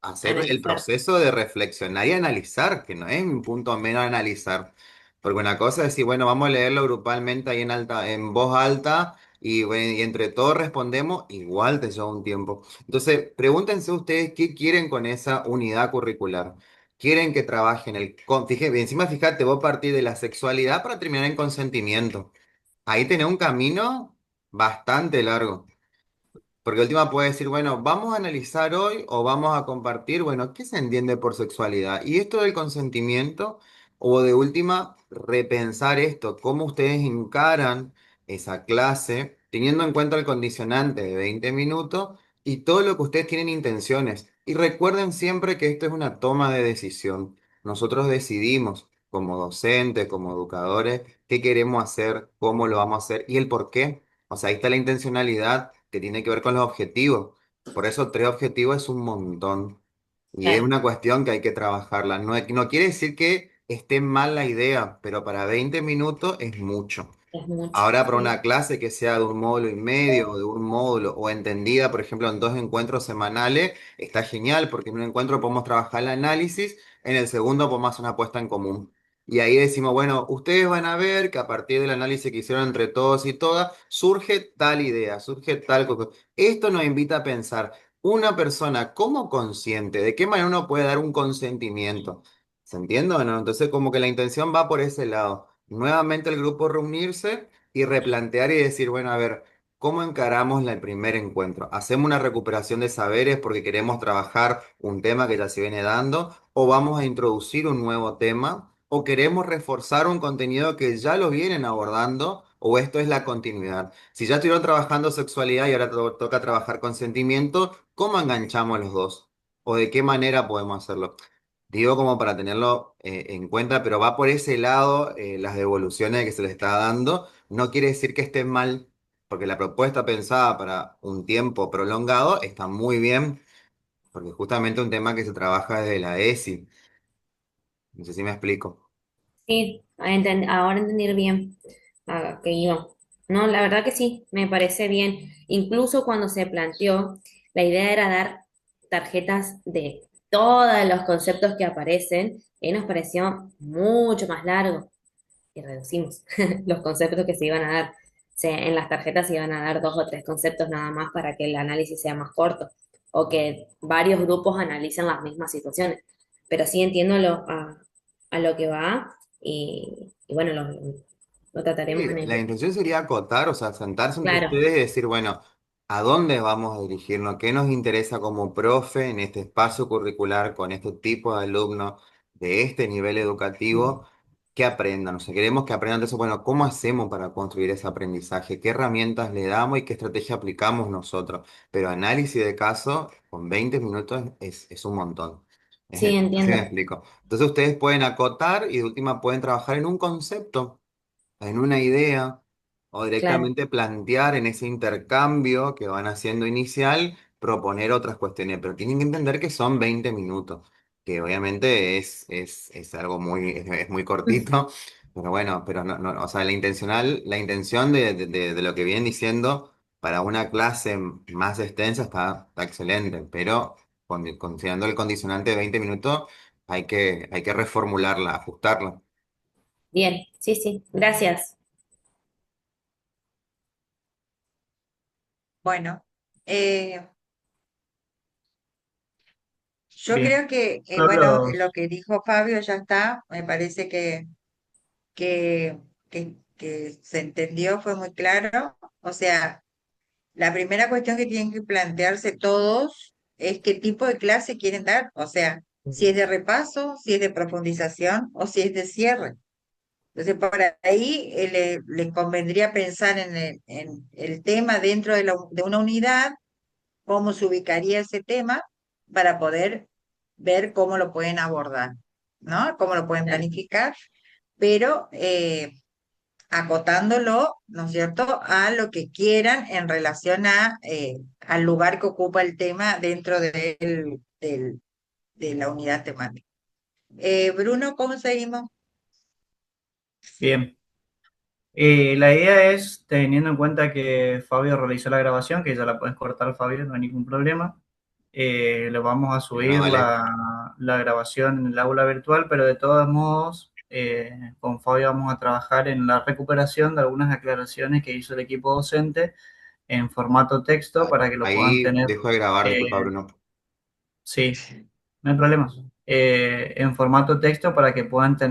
B: hacer el
Q: Analizar.
B: proceso de reflexionar y analizar, que no es un punto menos analizar. Porque una cosa es decir, bueno, vamos a leerlo grupalmente ahí en alta, en voz alta y, bueno, y entre todos respondemos, igual te lleva un tiempo. Entonces, pregúntense ustedes qué quieren con esa unidad curricular. ¿Quieren que trabajen encima fíjate, vos partís de la sexualidad para terminar en consentimiento? Ahí tenés un camino bastante largo. Porque última puede decir, bueno, vamos a analizar hoy o vamos a compartir, bueno, ¿qué se entiende por sexualidad? Y esto del consentimiento, o de última, repensar esto, cómo ustedes encaran esa clase, teniendo en cuenta el condicionante de 20 minutos y todo lo que ustedes tienen intenciones. Y recuerden siempre que esto es una toma de decisión. Nosotros decidimos como docentes, como educadores, qué queremos hacer, cómo lo vamos a hacer y el por qué. O sea, ahí está la intencionalidad que tiene que ver con los objetivos. Por eso 3 objetivos es un montón. Y es
Q: Claro,
B: una cuestión que hay que trabajarla. No, no quiere decir que esté mal la idea, pero para 20 minutos es mucho.
Q: es mucho.
B: Ahora, para
Q: Sí.
B: una clase que sea de un módulo y medio o de un módulo o entendida, por ejemplo, en 2 encuentros semanales, está genial porque en un encuentro podemos trabajar el análisis, en el segundo podemos hacer una puesta en común. Y ahí decimos, bueno, ustedes van a ver que a partir del análisis que hicieron entre todos y todas, surge tal idea, surge tal cosa. Esto nos invita a pensar, una persona como consciente, ¿de qué manera uno puede dar un consentimiento? ¿Se entiende o no? Entonces, como que la intención va por ese lado. Nuevamente el grupo reunirse y replantear y decir, bueno, a ver, ¿cómo encaramos el primer encuentro? ¿Hacemos una recuperación de saberes porque queremos trabajar un tema que ya se viene dando? ¿O vamos a introducir un nuevo tema? ¿O queremos reforzar un contenido que ya lo vienen abordando? ¿O esto es la continuidad? Si ya estuvieron trabajando sexualidad y ahora toca trabajar consentimiento, ¿cómo enganchamos los dos? ¿O de qué manera podemos hacerlo? Digo como para tenerlo en cuenta, pero va por ese lado las devoluciones que se le está dando. No quiere decir que esté mal, porque la propuesta pensada para un tiempo prolongado está muy bien, porque justamente un tema que se trabaja desde la ESI. No sé si me explico.
Q: Sí, ahora entender bien a qué iba. No, la verdad que sí, me parece bien. Incluso cuando se planteó, la idea era dar tarjetas de todos los conceptos que aparecen, y nos pareció mucho más largo y reducimos los conceptos que se iban a dar. En las tarjetas se iban a dar 2 o 3 conceptos nada más para que el análisis sea más corto o que varios grupos analicen las mismas situaciones. Pero sí entiendo a lo que va y bueno, lo trataremos
B: Sí,
Q: en
B: la
Q: el...
B: intención sería acotar, o sea, sentarse entre
Q: Claro,
B: ustedes y decir, bueno, ¿a dónde vamos a dirigirnos? ¿Qué nos interesa como profe en este espacio curricular con este tipo de alumnos de este nivel educativo que aprendan? O sea, queremos que aprendan de eso. Bueno, ¿cómo hacemos para construir ese aprendizaje? ¿Qué herramientas le damos y qué estrategia aplicamos nosotros? Pero análisis de caso con 20 minutos es un montón.
Q: sí,
B: Así me
Q: entiendo,
B: explico. Entonces ustedes pueden acotar y de última pueden trabajar en un concepto en una idea o
Q: claro.
B: directamente plantear en ese intercambio que van haciendo inicial, proponer otras cuestiones, pero tienen que entender que son 20 minutos, que obviamente es algo muy, es muy cortito, pero bueno, pero no, o sea, la intención de lo que vienen diciendo para una clase más extensa está excelente, pero considerando el condicionante de 20 minutos, hay que reformularla, ajustarla.
Q: Bien, sí, sí, gracias.
A: Bueno, eh, yo
C: Bien,
A: creo que, bueno,
C: solo,
A: lo que dijo Fabio ya está, me parece que, que se entendió, fue muy claro. O sea, la primera cuestión que tienen que plantearse todos es qué tipo de clase quieren dar. O sea, si es de repaso, si es de profundización o si es de cierre. Entonces, por ahí les convendría pensar en el tema dentro de una unidad, cómo se ubicaría ese tema para poder ver cómo lo pueden abordar, ¿no? Cómo lo pueden
Q: Claro.
A: planificar, pero acotándolo, ¿no es cierto?, a lo que quieran en relación al lugar que ocupa el tema dentro de la unidad temática. Bruno, ¿cómo seguimos?
C: Bien. La idea es, teniendo en cuenta que Fabio realizó la grabación, que ya la puedes cortar, Fabio, no hay ningún problema. Le vamos a
B: Bueno,
C: subir
B: dale.
C: la grabación en el aula virtual, pero de todos modos, con Fabio vamos a trabajar en la recuperación de algunas aclaraciones que hizo el equipo docente en formato texto para que lo puedan
B: Ahí
C: tener.
B: dejo de grabar,
C: eh,
B: disculpa, Bruno.
C: sí, no hay problema. En formato texto para que puedan tener